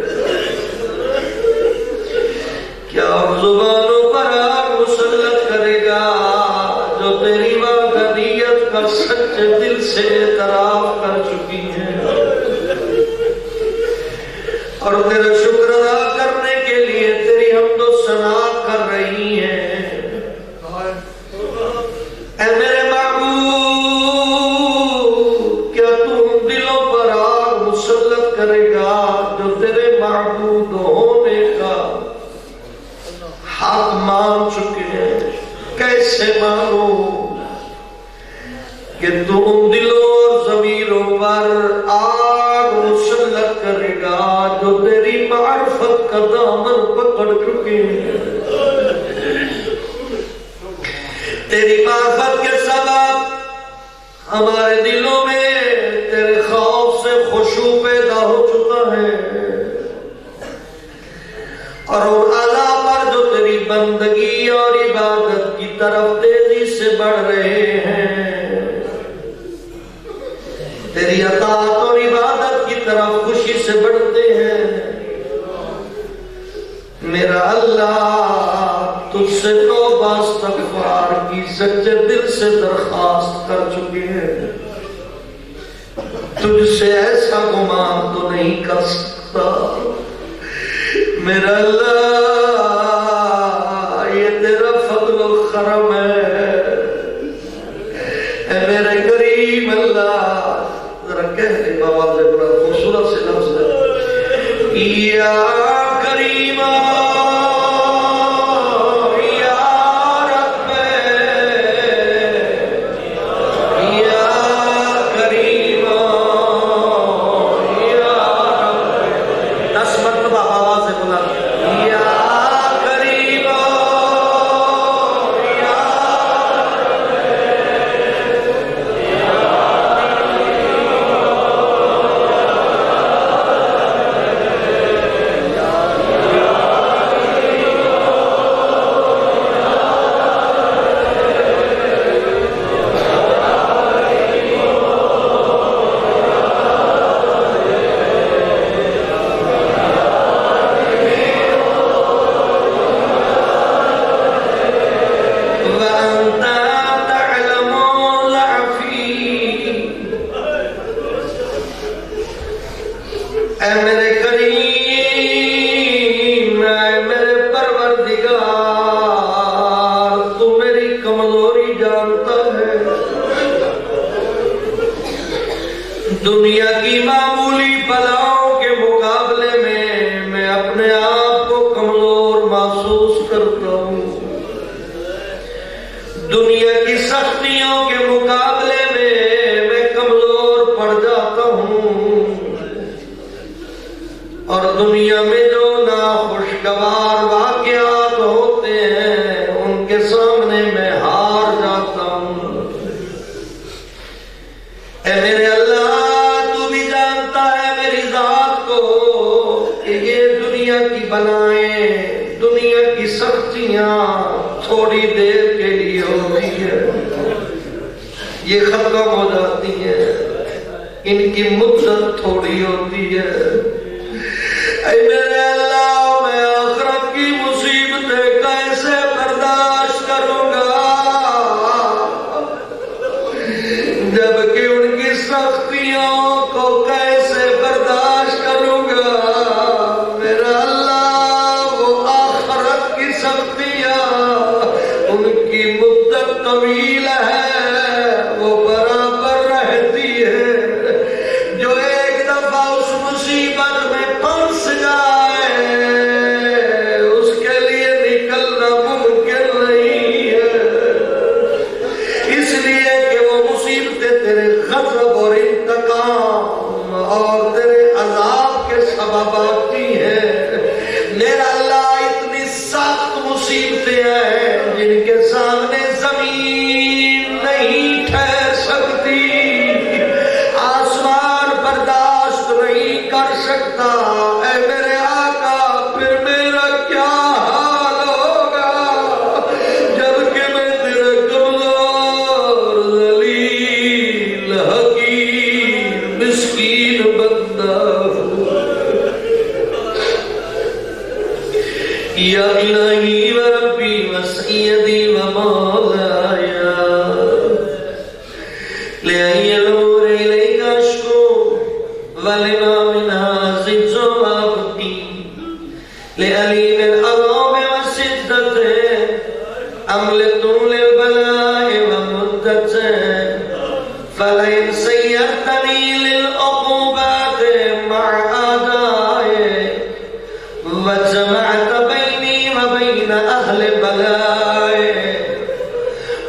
کیا ان زبانوں پر آگ مسلط کرے گا جو تیری وحدانیت کا سچے دل سے اعتراف کر چکی ہیں اور تیرا شکر ادا کرنے کے لیے تیری حمد و ثنا کر رہی ہیں اے میرے معبود کیا تو ان دلوں پر آگ مسلط کرے گا جو تیرے معبود ہونے کا حق مان چکے ہیں کیسے مانو کہ تو ان دلوں اور ضمیروں پر آگ مسلط کرے گا جو تیری معرفت کا دامن پکڑ چکے ہیں تیری معرفت کے سبب ہمارے دلوں میں تیرے خوف سے خشوع پیدا ہو چکا ہے اور ان اعلیٰ پر جو تیری بندگی اور عبادت کی طرف تیزی سے بڑھ رہے ہیں تیری اطاعت اور عبادت کی طرف خوشی سے بڑھتے ہیں میرا اللہ تجھ سے توبہ استغفار کی سچے دل سے درخواست کر چکے ہیں، تجھ سے ایسا گمان تو نہیں کر سکتا۔ میرا اللہ یہ تیرا فضل و کرم ہے، اے میرے کریم اللہ۔ ذرا کہہ دے بابا سے بڑا خوبصورت سے لفظ ہے، یا کریم دنیا کی معمولی بلاؤں کے مقابلے میں اپنے آپ کو کمزور محسوس کرتا ہوں، دنیا کی سختیوں کے مقابلے میں کمزور پڑ جاتا ہوں، اور دنیا میں جو ناخوشگوار واقعات ہوتے ہیں ان کے سامنے میں ہار جاتا ہوں۔ اے میرے اللہ کی بلائیں، دنیا کی سختیاں تھوڑی دیر کے لیے ہوتی ہیں، یہ ختم ہو جاتی ہیں، ان کی مدت تھوڑی ہوتی ہے۔ اے میرے اللہ میں آخرت کی مصیبتیں کیسے برداشت کروں گا جبکہ ان کی سختیوں کو کیسے برداشت کروں گا۔ ان کی مدت طویل ہے، وہ برابر رہتی ہے، جو ایک دفعہ اس مصیبت میں پھنس جائے اس کے لیے نکلنا ممکن نہیں ہے، اس لیے کہ وہ مصیبتیں تیرے غضب اور انتقام اور تیرے عذاب کے سبب آتی ہیں۔ میرا اللہ اتنی سخت مصیبتیں ہیں جن کے سامنے زمین نہیں ٹھہر سکتی، آسمان برداشت نہیں کر سکتا۔ اے میرے آقا پھر میرا کیا حال ہوگا جبکہ میں تیرے کمزور ذلیل حقیر مسکین بندہ ہوں۔ یا الہی و ربی و سیدی و مولایا لئی الامور الیک اشکو ولما منها زج و ابکی لعلیم العظام و شدت ام لطول البلاء و مدت فلئن سیرتنی للعقوبات مع اعدائے وجمعت أهل بلائے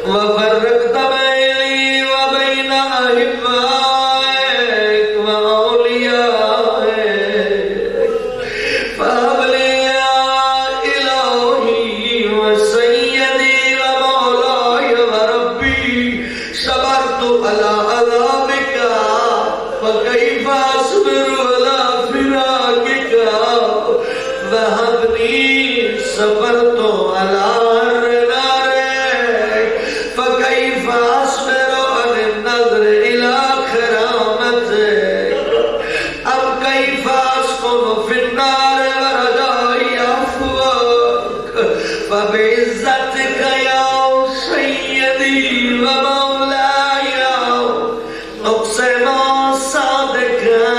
وفرقت بيني وبين أحبائك وأوليائك فهب لي يا إلهي وسيدي ومولاي وربي صبرت على عذابك فكيف أصبر على فراقك وهب لي صبرت فبعزتك يا سيدي ومولاي أقسم صادقا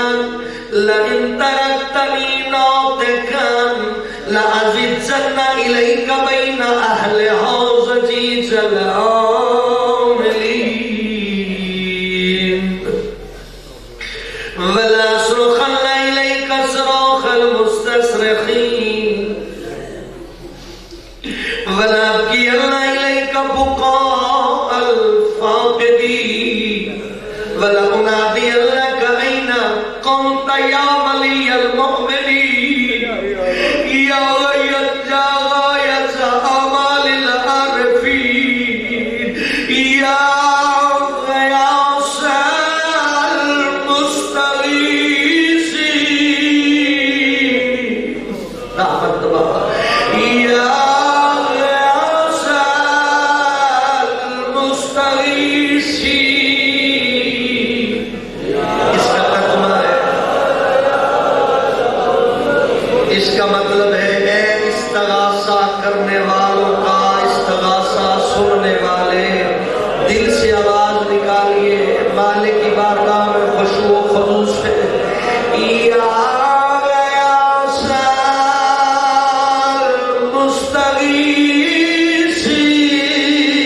لئن تركتني ناطقا لأزدن إليك بين أهل حوزتي العاملين ولا أصرخن إليك صراخ المستصرخين ولا أبكين إليك بكاء الفاقدين ولا أنادي لك أين كنت يا ولي المؤمنين يا غاية آمال العارفين يا غياث المستغيثين رحمة الله يا غياث المستغيثين اس کا ترجمہ ہے، اس کا مطلب ہے اے استغاثہ کرنے والوں کا استغاثہ سننے والے، دل سے آواز نکالیے، مالک کی بارگاہ میں خشوع و خضوع سے یا غیاث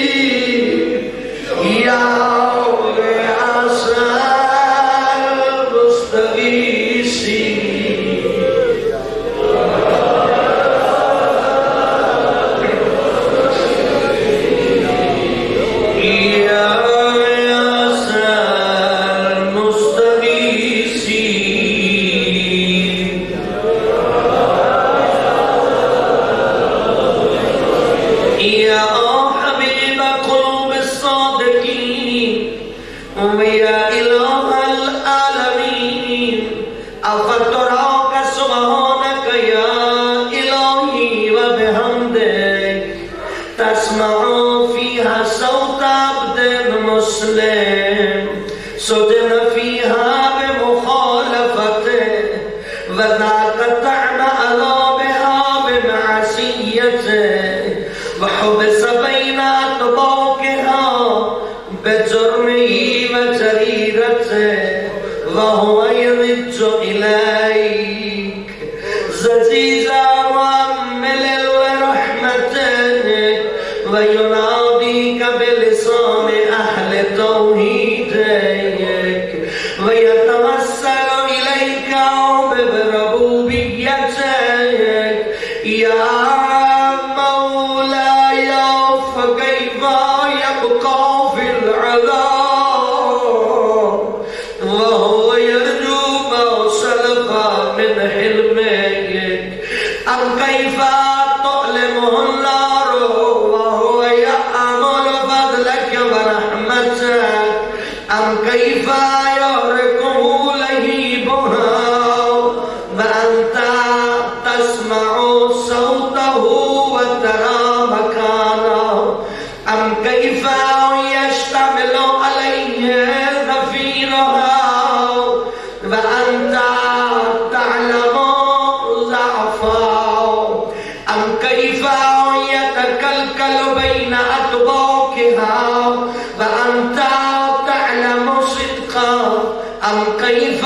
المستغیثین یا غیاث المستغیثین یا غیاث المستغیثین یا حبیب قلوب الصادقین ویا الہ العالمین افتراک سبحانک یا الہی وبحمدک تسمع فیہا صوت عبد مسلم صدر فیہا بمخالفته وذاک طعم عذابها بمعصیته وحبس بين أطباقها بجرمه وجريرته وهو يرج إليك زجيزا وأمل لرحمتك ويناديك بلسان أهل توحيدك ويتوسل إليك بربوبيتك يا مولاي فكيف يبقى في العذاب وهو يرجو ما سلف من حلمك أم كيف تؤلمه النار وهو يأمل فضلك ورحمتك أم كيف يغرقه لهيبها وأنت تسمع صوته وترى مكانه أم كيف يشتمل عليه ظفيرها وأنت تعلم ضعفه أم كيف يتكلكل بين أطباقها وأنت تعلم صدقه أم كيف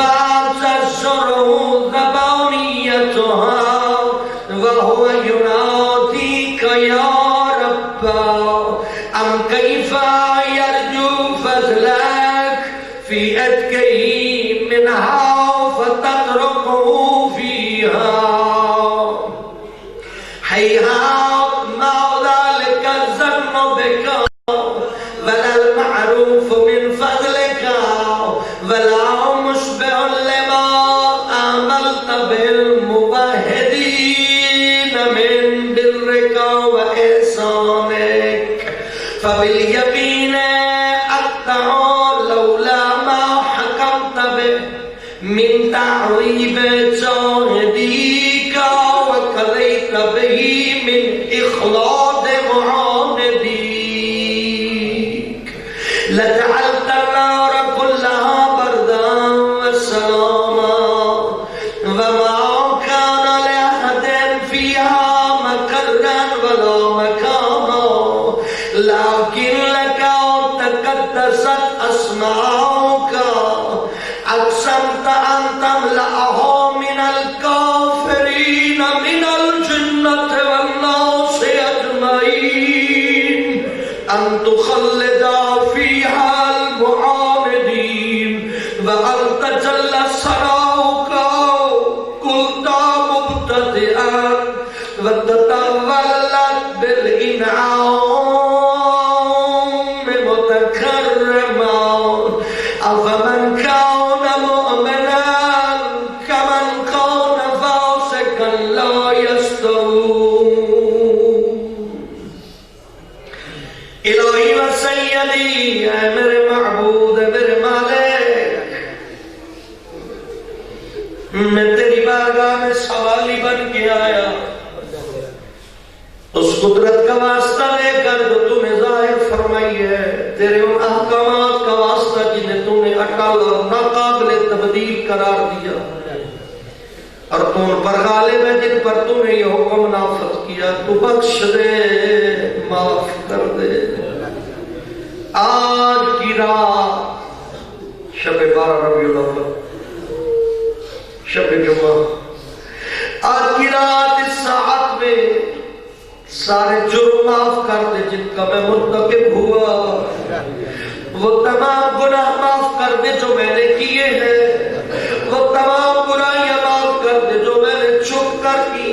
تزره ذبانيتها وهو يناديك يا رب أم كيف يرجو فضلك في أتكه منها فتتركه فيها هيهات ما ذلك الظن بك ولا المعروف من فضلك ولا مشبع لما عملت بالموحدين من برك وإحسانك فباليقين أقطع لولا ما حكمت به من تعذيب جاهديك وكليت به من إخلاص معانديك لجعلت النار كلها بردا وسلاما وما كان لأحد فيها مكرا ولا مكرا لكن لك تقدست أسماؤك أقسمت أن تملأها من الكافرين من الجنة والناس أجمعين أن تخلد فيها المعاندين وأنت جل ثناؤك قلت مبتدئا وتتولد بالإنعام متكرما أفمن كان مؤمنا كمن كان فاسقا لا يستوون الہی و سیدی اے میرے معبود میرے مالک میں تیری بارگاہ میں سوالی بن کے آیا اس قدرت کا واسطہ لے کر جو تو نے ظاہر فرمائی ہے تیرے ان احکامات کا واسطہ جنہیں تو نے اٹل اور ناقابل تبدیل قرار دیا اور تو ان پر غالب ہے جن پر تو نے یہ حکم نافذ کیا تو بخش دے معاف کر دے آج کی رات شب 12 ربیع الاول شب جمعہ آج کی رات اس ساعت میں سارے جرم معاف کر دے جن کا میں مرتکب ہوا وہ تمام گناہ معاف کر دے جو میں نے کیے ہیں وہ تمام برائیاں معاف کر دے جو میں نے چھپ کر کی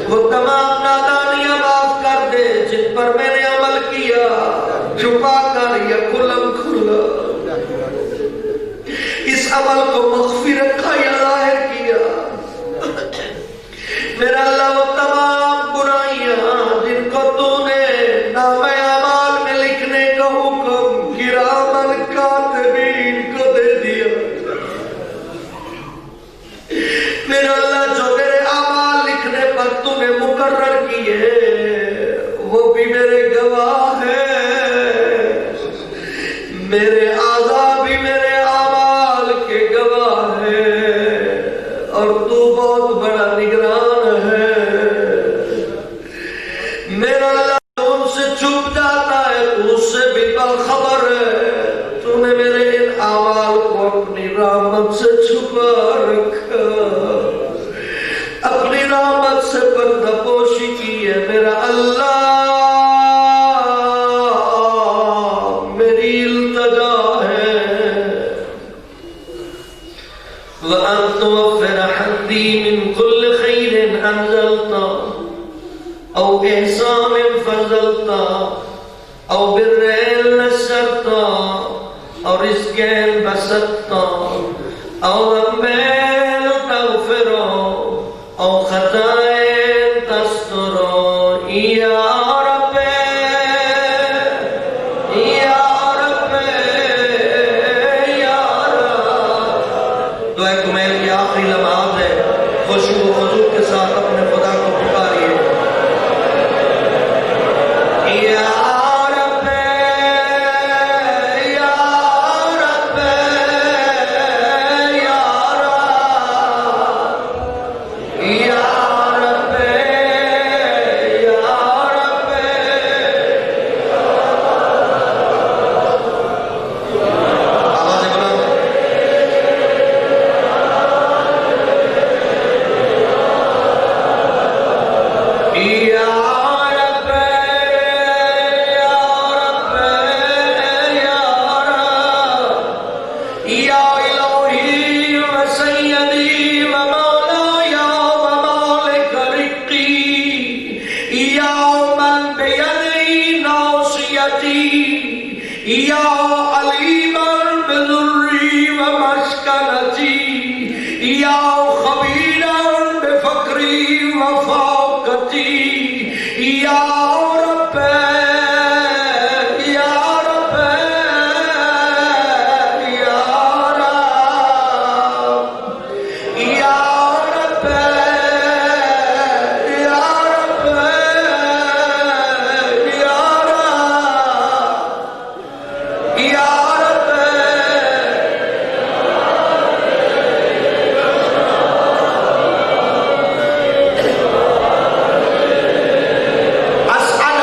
وہ تمام نادانیاں معاف کر دے جن پر میں نے عمل کیا چھپا کر یا کھلم کھلا اس عمل کو مغفرت کا یا ظاہر کیا میرا اللہ وہ تمام برائیاں جن کو تو نے نام اعمال میں لکھنے کا حکم کرامن کاتبین کو دے دیا میرا اللہ جو میرے اعمال لکھنے پر تو نے مقرر کیے وہ بھی میرے گواہ ہیں میرے اعضاء بھی میرے اعمال کے گواہ ہیں اور تو بہت بڑا نگران ہے میرا اللہ ان سے چھپ جاتا ہے تو اس سے بھی باخبر ہے تو نے میرے ان اعمال کو اپنی رحمت سے چھپا رکھا اپنی رحمت سے پردہ پوشی کی ہے میرا اللہ میری التجا ہے وَأَن تُوَفِّرَ حَمْدِي مِن كُلِّ خَيْرٍ أَنزَلْتَ أَوْ إِحْسَانٍ فَضَّلْتَ أَوْ بِرٍّ نَشَّرْتَ أَوْ رِزْقٍ بَسَطْتَ أَوْ ذَنبٍ تَغْفِرُ أَوْ خَطَأٍ تَسْتُرُ يَا رَبِّ يَا رَبِّ يَا رَبِّ دعا کمیل کی آخری لمحات ہے خشوع و خضوع کے ساتھ اپنے خدا کو پکاریے یا رب یا رب یا رب یا رب یا رب آواز بلند یا رب یا رب یا رب یا الہی و سیدی و مولایا و مالک رقی یا من بیدی ناصیتی یا علیما بذری و مسکنتی یا خبیرا بفقری و فاقتی یا رب یا رب یا رب یا رب یا رب یا رب یا رب أسأل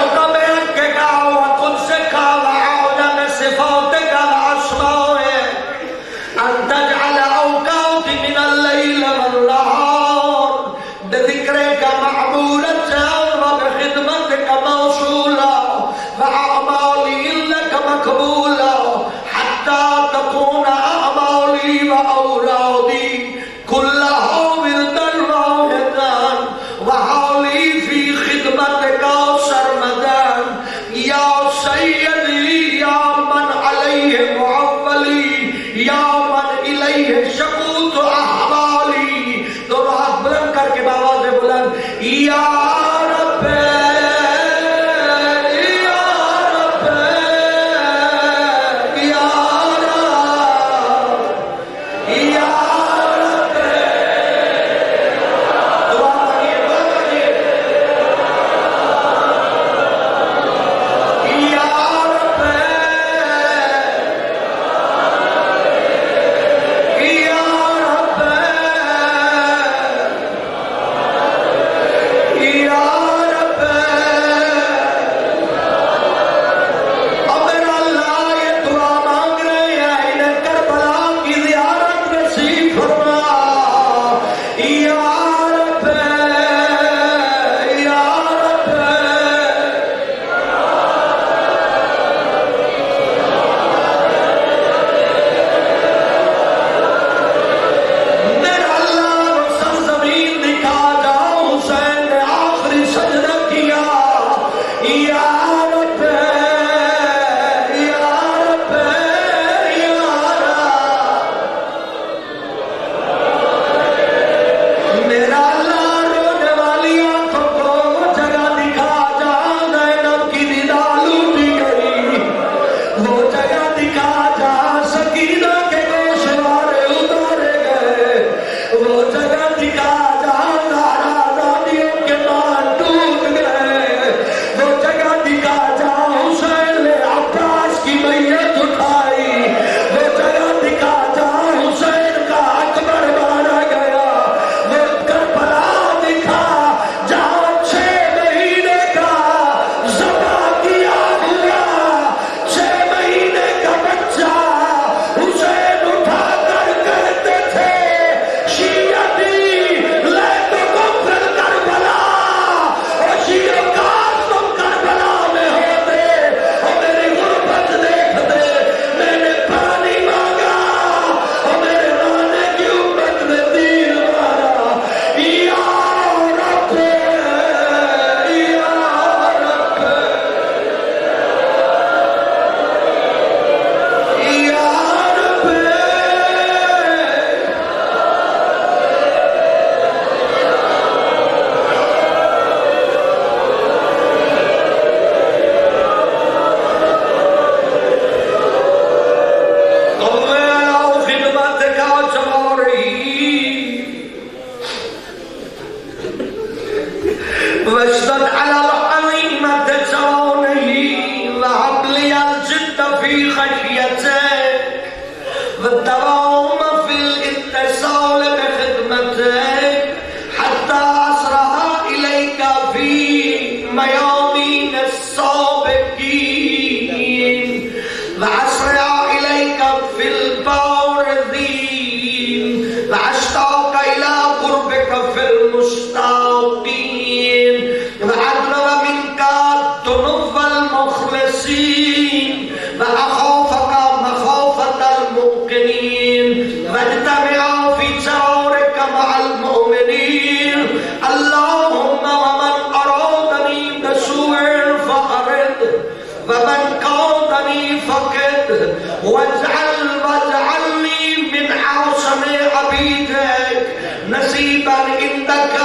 واجعلني من عاصم عبيدك نصيبا عندك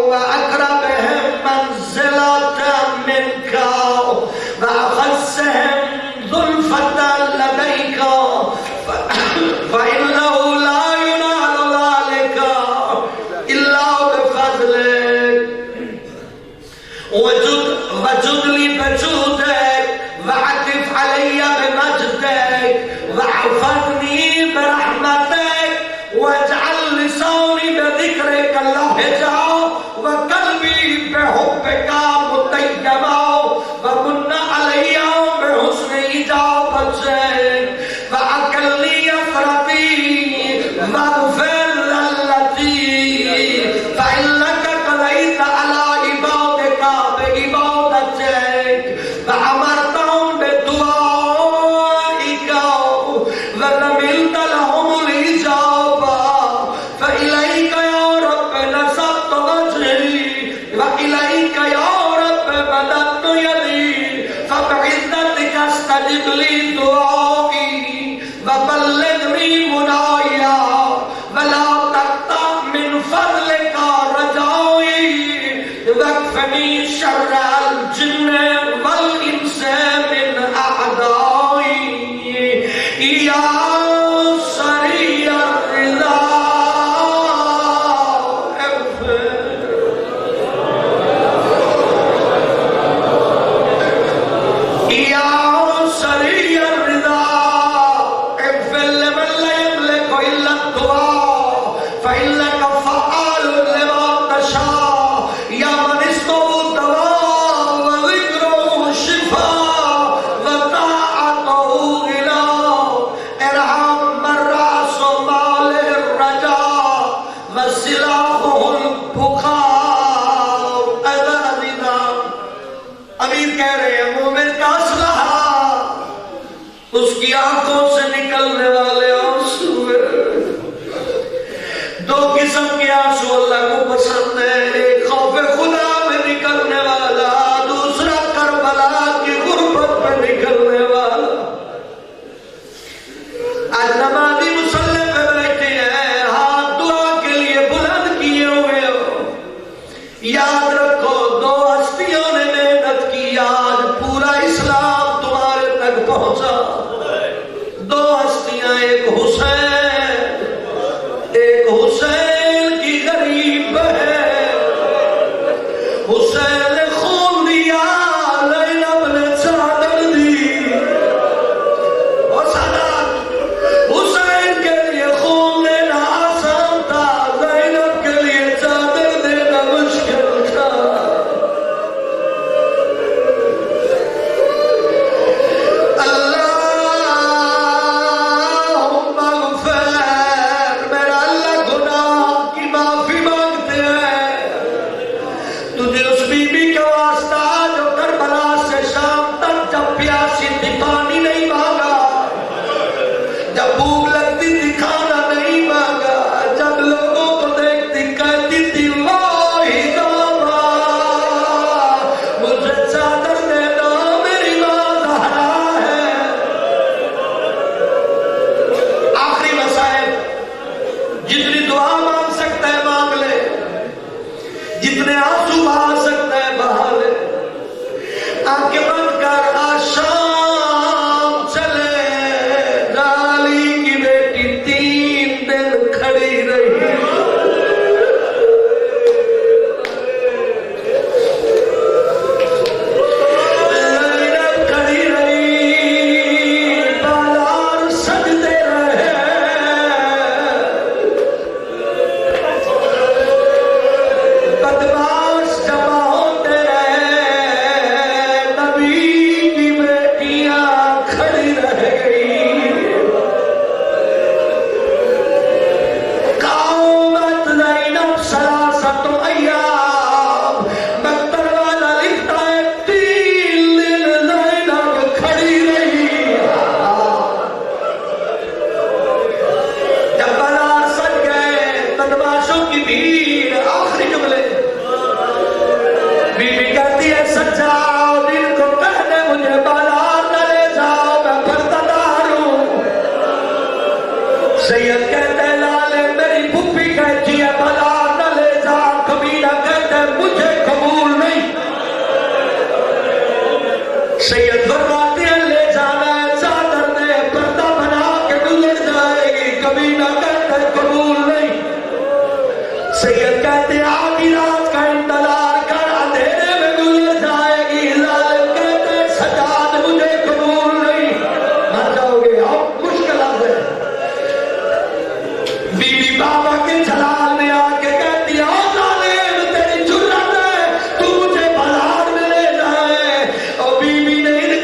وأقربهم منزلة منك وأخصهم ظلفة لديك فإنه لا ينال ذلك إلا بفضلك وجد لي بجودك وعطف علي بمجدك واحفظني برحمتك واجعل لساني بذكرك لهجا وقلبي بحبك متيما ومن علي بحسن إجابتك وأكلني أفرتي واغفر التي فإنك قضيت على عبادك بعبادتك وأمرتهم بدعائك ولملت لهم الإجابة فإليك يا رب نصبت وجهي وإليك يا رب مددت يدي فبعزتك استجب لي دعائي وبلغني منايا ولا تقطع من فضلك رجائي واكفني شر الجن والإنس من أعدائي يا سريع الرضا يا سريع الرضا اغفر لمن لا يملك إلا الدعاء فإنك فعال لما تشاء يا من اسمه الدواء وذكره الشفاء وطاعته إله ارحم من رأس مال الرجاء وسلاحه البكاء أذاننا امیر کہہ رہے ہیں مومن کا اسلحہ اس کی آنکھوں سے نکلنے والے آنسو ہیں دو قسم کے آنسو اللہ کو پسند ہے ایک خوف خدا میں نکلنے والا دوسرا کربلا کی غربت میں نکلنے والا آج نمازی مصلی پہ بیٹھے ہیں ہاتھ دعا کے لیے بلند کیے ہوئے ہو یاد رکھو دو ہستیوں نے محنت کی آج پورا اسلام تمہارے تک پہنچا دو ہستیاں ایک حسین کی غریب ہے حسین نے خون دیا زینب نے چادر دی اور سادات حسین کے لیے خون دینا آسان تھا زینب کے لیے چادر دینا مشکل تھا اللہم اغفر میرا اللہ گناہ کی معافی مانگتے ہیں تجھے اس بی بی کا واسطہ جو کربلا سے شام تک جب پیاسی تھی پانی نہیں مانگا جب بھوک لگتی تھی کھانا نہیں مانگا جب لوگوں کو دیکھتی کہتی تھی واحدہ مجھے چادر دینا میری ماں زہرا ہے آخری مسائل جتنی دعا مانگ سکتا ہے مانگ لے جتنے آنسو بہا سکتا ہے بہا لے آنکھیں بند کر آج شام چلے ڈالی کی بیٹی 3 دن کھڑی رہی زینب کھڑی رہی بازار سجدے رہے بدماش جمع ہوتے رہے نبی سید فرماتے ہیں لے جانا ہے چادر نے پردہ بنا کے گزر جائے گی کبھی نہ کہتے قبول نہیں سید کہتے ہیں آدھی رات کا انتظار کر اندھیرے میں گزر جائے گی ظالم کہتے ہیں سجاد مجھے قبول نہیں مر جاؤ گے اب مشکل ہے بی بی بابا کے جلال میں آ کے کہتی ہے او ظالم تیری جرت ہے تو مجھے بازار میں لے جائے اور بی بی نے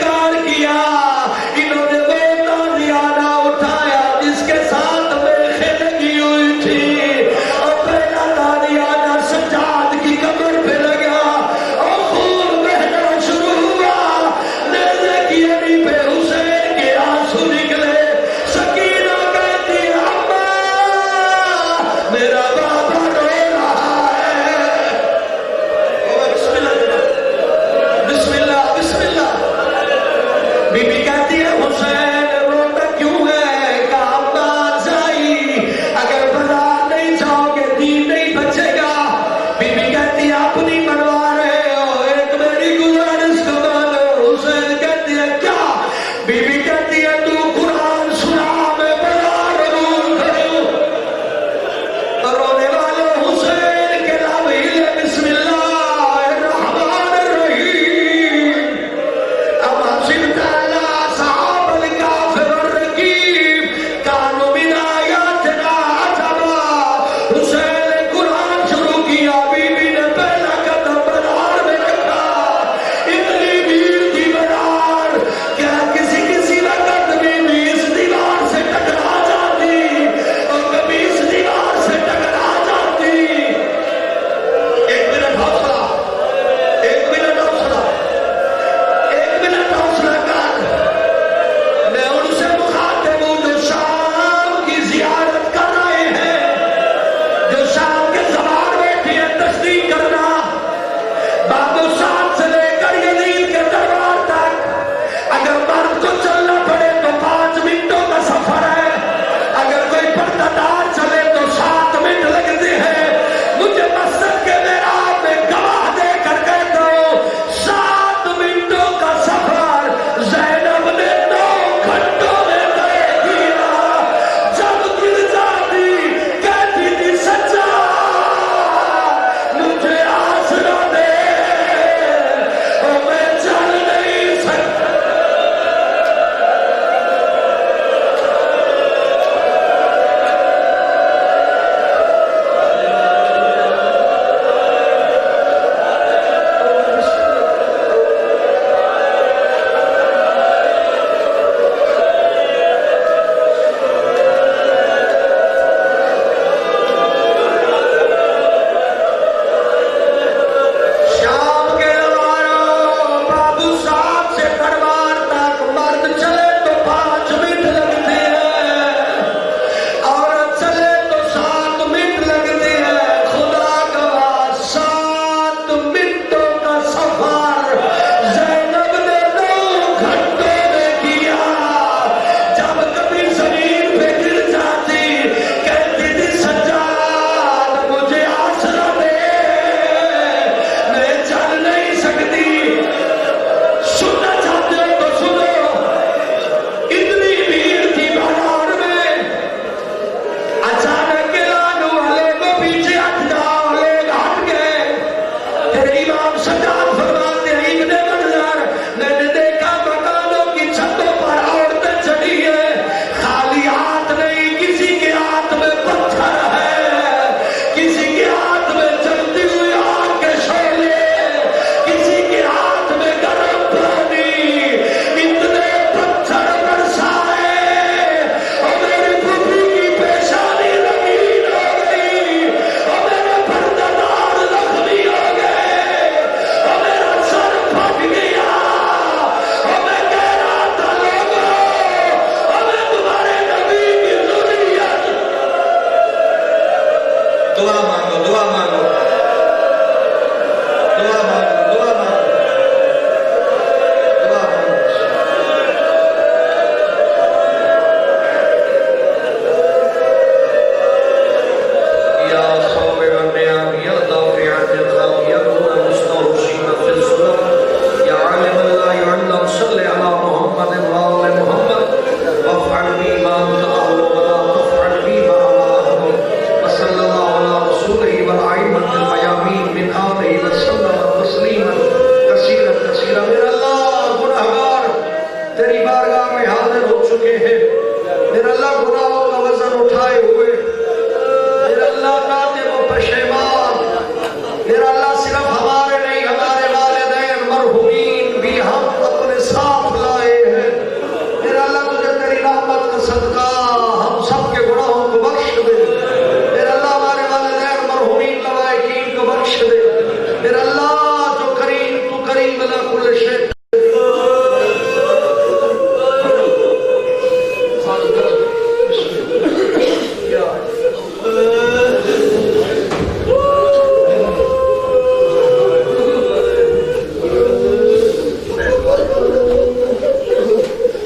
شیخ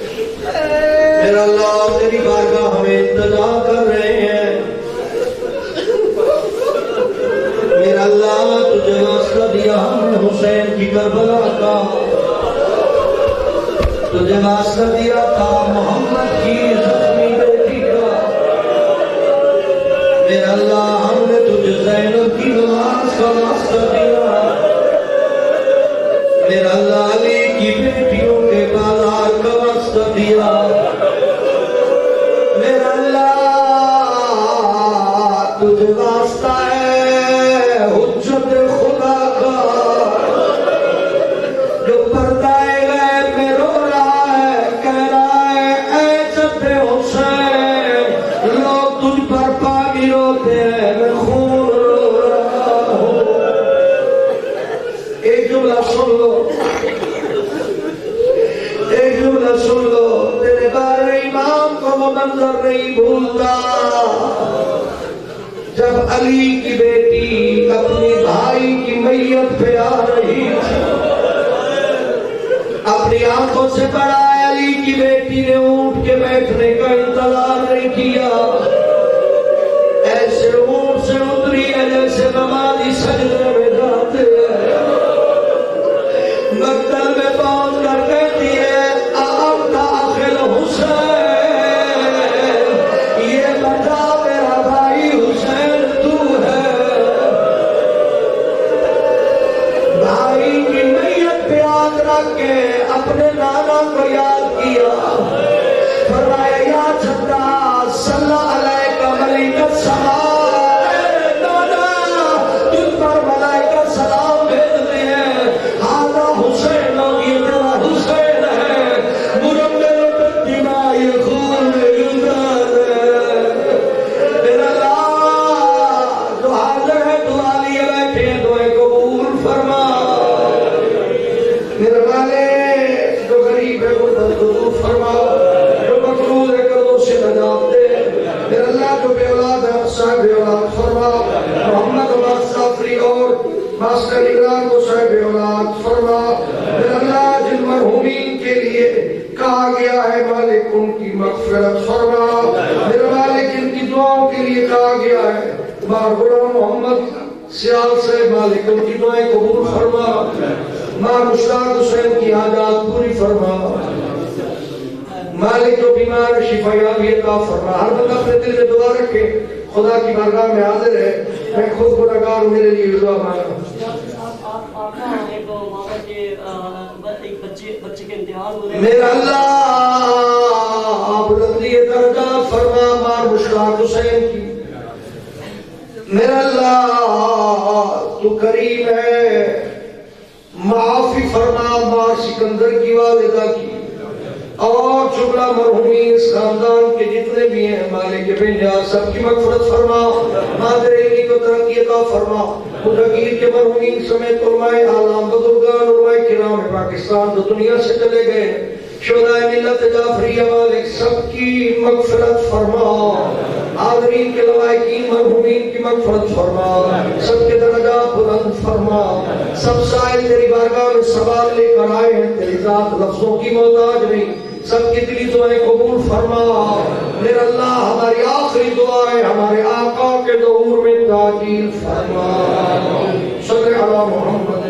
میرا اللہ تیری بارگاہ ہمیں التجا کر رہے ہیں میرا اللہ تجھے واسطہ دیا ہمیں حسین کی کربلا کا تجھے واسطہ دیا تھا محمد کی زخمی بیٹی کا میرا اللہ ہم نے تجھے زینب کی نماز کا واسطہ دیا میرا اللہ علی کی بیٹیوں کے بازار کا واسطہ دیا میرا اللہ تجھے واسطہ ہے حجت خدا کا جو پردہ غیب میں رو رہا ہے کہہ رہا ہے اے جد حسین لوگ تجھ پر پاگی روتے ہیں میں خون رو رہا ہوں ایک جملہ سن لو ایک جملہ سن لو تیرے بارے امام کو وہ منظر نہیں بھولتا جب علی کی بیٹی اپنی بھائی کی میت پہ آ رہی تھی اپنی آنکھوں سے پڑا علی کی بیٹی نے اونٹ کے بیٹھنے کا انتظار نہیں کیا ایسے اونٹ سے اتری ہے جیسے نمازی سجدے میں جاتے ہیں مقتل میں پہنچ کر کہتی ہے آپ داخل حسین یہ بتا میرا بھائی حسین تو ہے بھائی کی میت پہ آگ رکھ کے اپنے نانا کو یاد کیا فرمایا یا چھتا صلی علیہ ملک السماء نانا تجھ پر ملائکہ سلام بھیجتے ہیں ہاں حسین یہ تیرا حسین ہے مرمل الدماء یہ خون یزداد ہے میرا اللہ جو حاضر ہے دعا لیے بیٹھے ہیں دعائیں قبول فرما میرا مالک جو غریب ہے وہ دور فرما جو مقروض ہے قرضوں سے نجات دے میرا اللہ جو بے اولاد ہے صاحب بے اولاد فرما محمد عمر صافری اور ماسٹر عمران کو صاحب بے اولاد فرما میرا اللہ جن مرحومین کے لیے کہا گیا ہے مالک ان کی مغفرت فرما میرا مالک ان کی دعاؤں کے لیے کہا گیا ہے ماں غلام محمد سیال سے مالک ان کی دعائیں قبول فرما ماں مشتاق حسین کی حاجات پوری فرما مالک جو بیمار ہے شفا یابی عطا فرما ہر بندہ اپنے دل میں دعا رکھے خدا کی بارگاہ میں حاضر ہے میں خود گناہگار ہوں میرے لیے دعا مانگا میرا اللہ بلندی درجات فرما ماں مشتاق حسین کی میرا اللہ تو کریم ہے معافی فرما ماں سکندر کی والدہ کی اور جملہ مرحومین اس خاندان کے جتنے بھی ہیں مالک بنجا سب کی مغفرت فرما مادر علمی کو ترقی عطا فرما مدگیر کے مرحومین سمیت علماء اعلام بزرگان علماء کرام پاکستان جو دنیا سے چلے گئے شہدائے ملت جعفریہ مالک سب کی مغفرت فرما حاضرین کے لوائقین مرحومین کی مغفرت فرما سب کے درجات بلند فرما سب سائل تیری بارگاہ میں سوال لے کر آئے ہیں تیری ذات لفظوں کی محتاج نہیں سب کی دلی دعائیں قبول فرما میرا اللہ ہماری آخری دعا ہے ہمارے آقا کے ظہور میں تاجیل فرما صلی علی محمد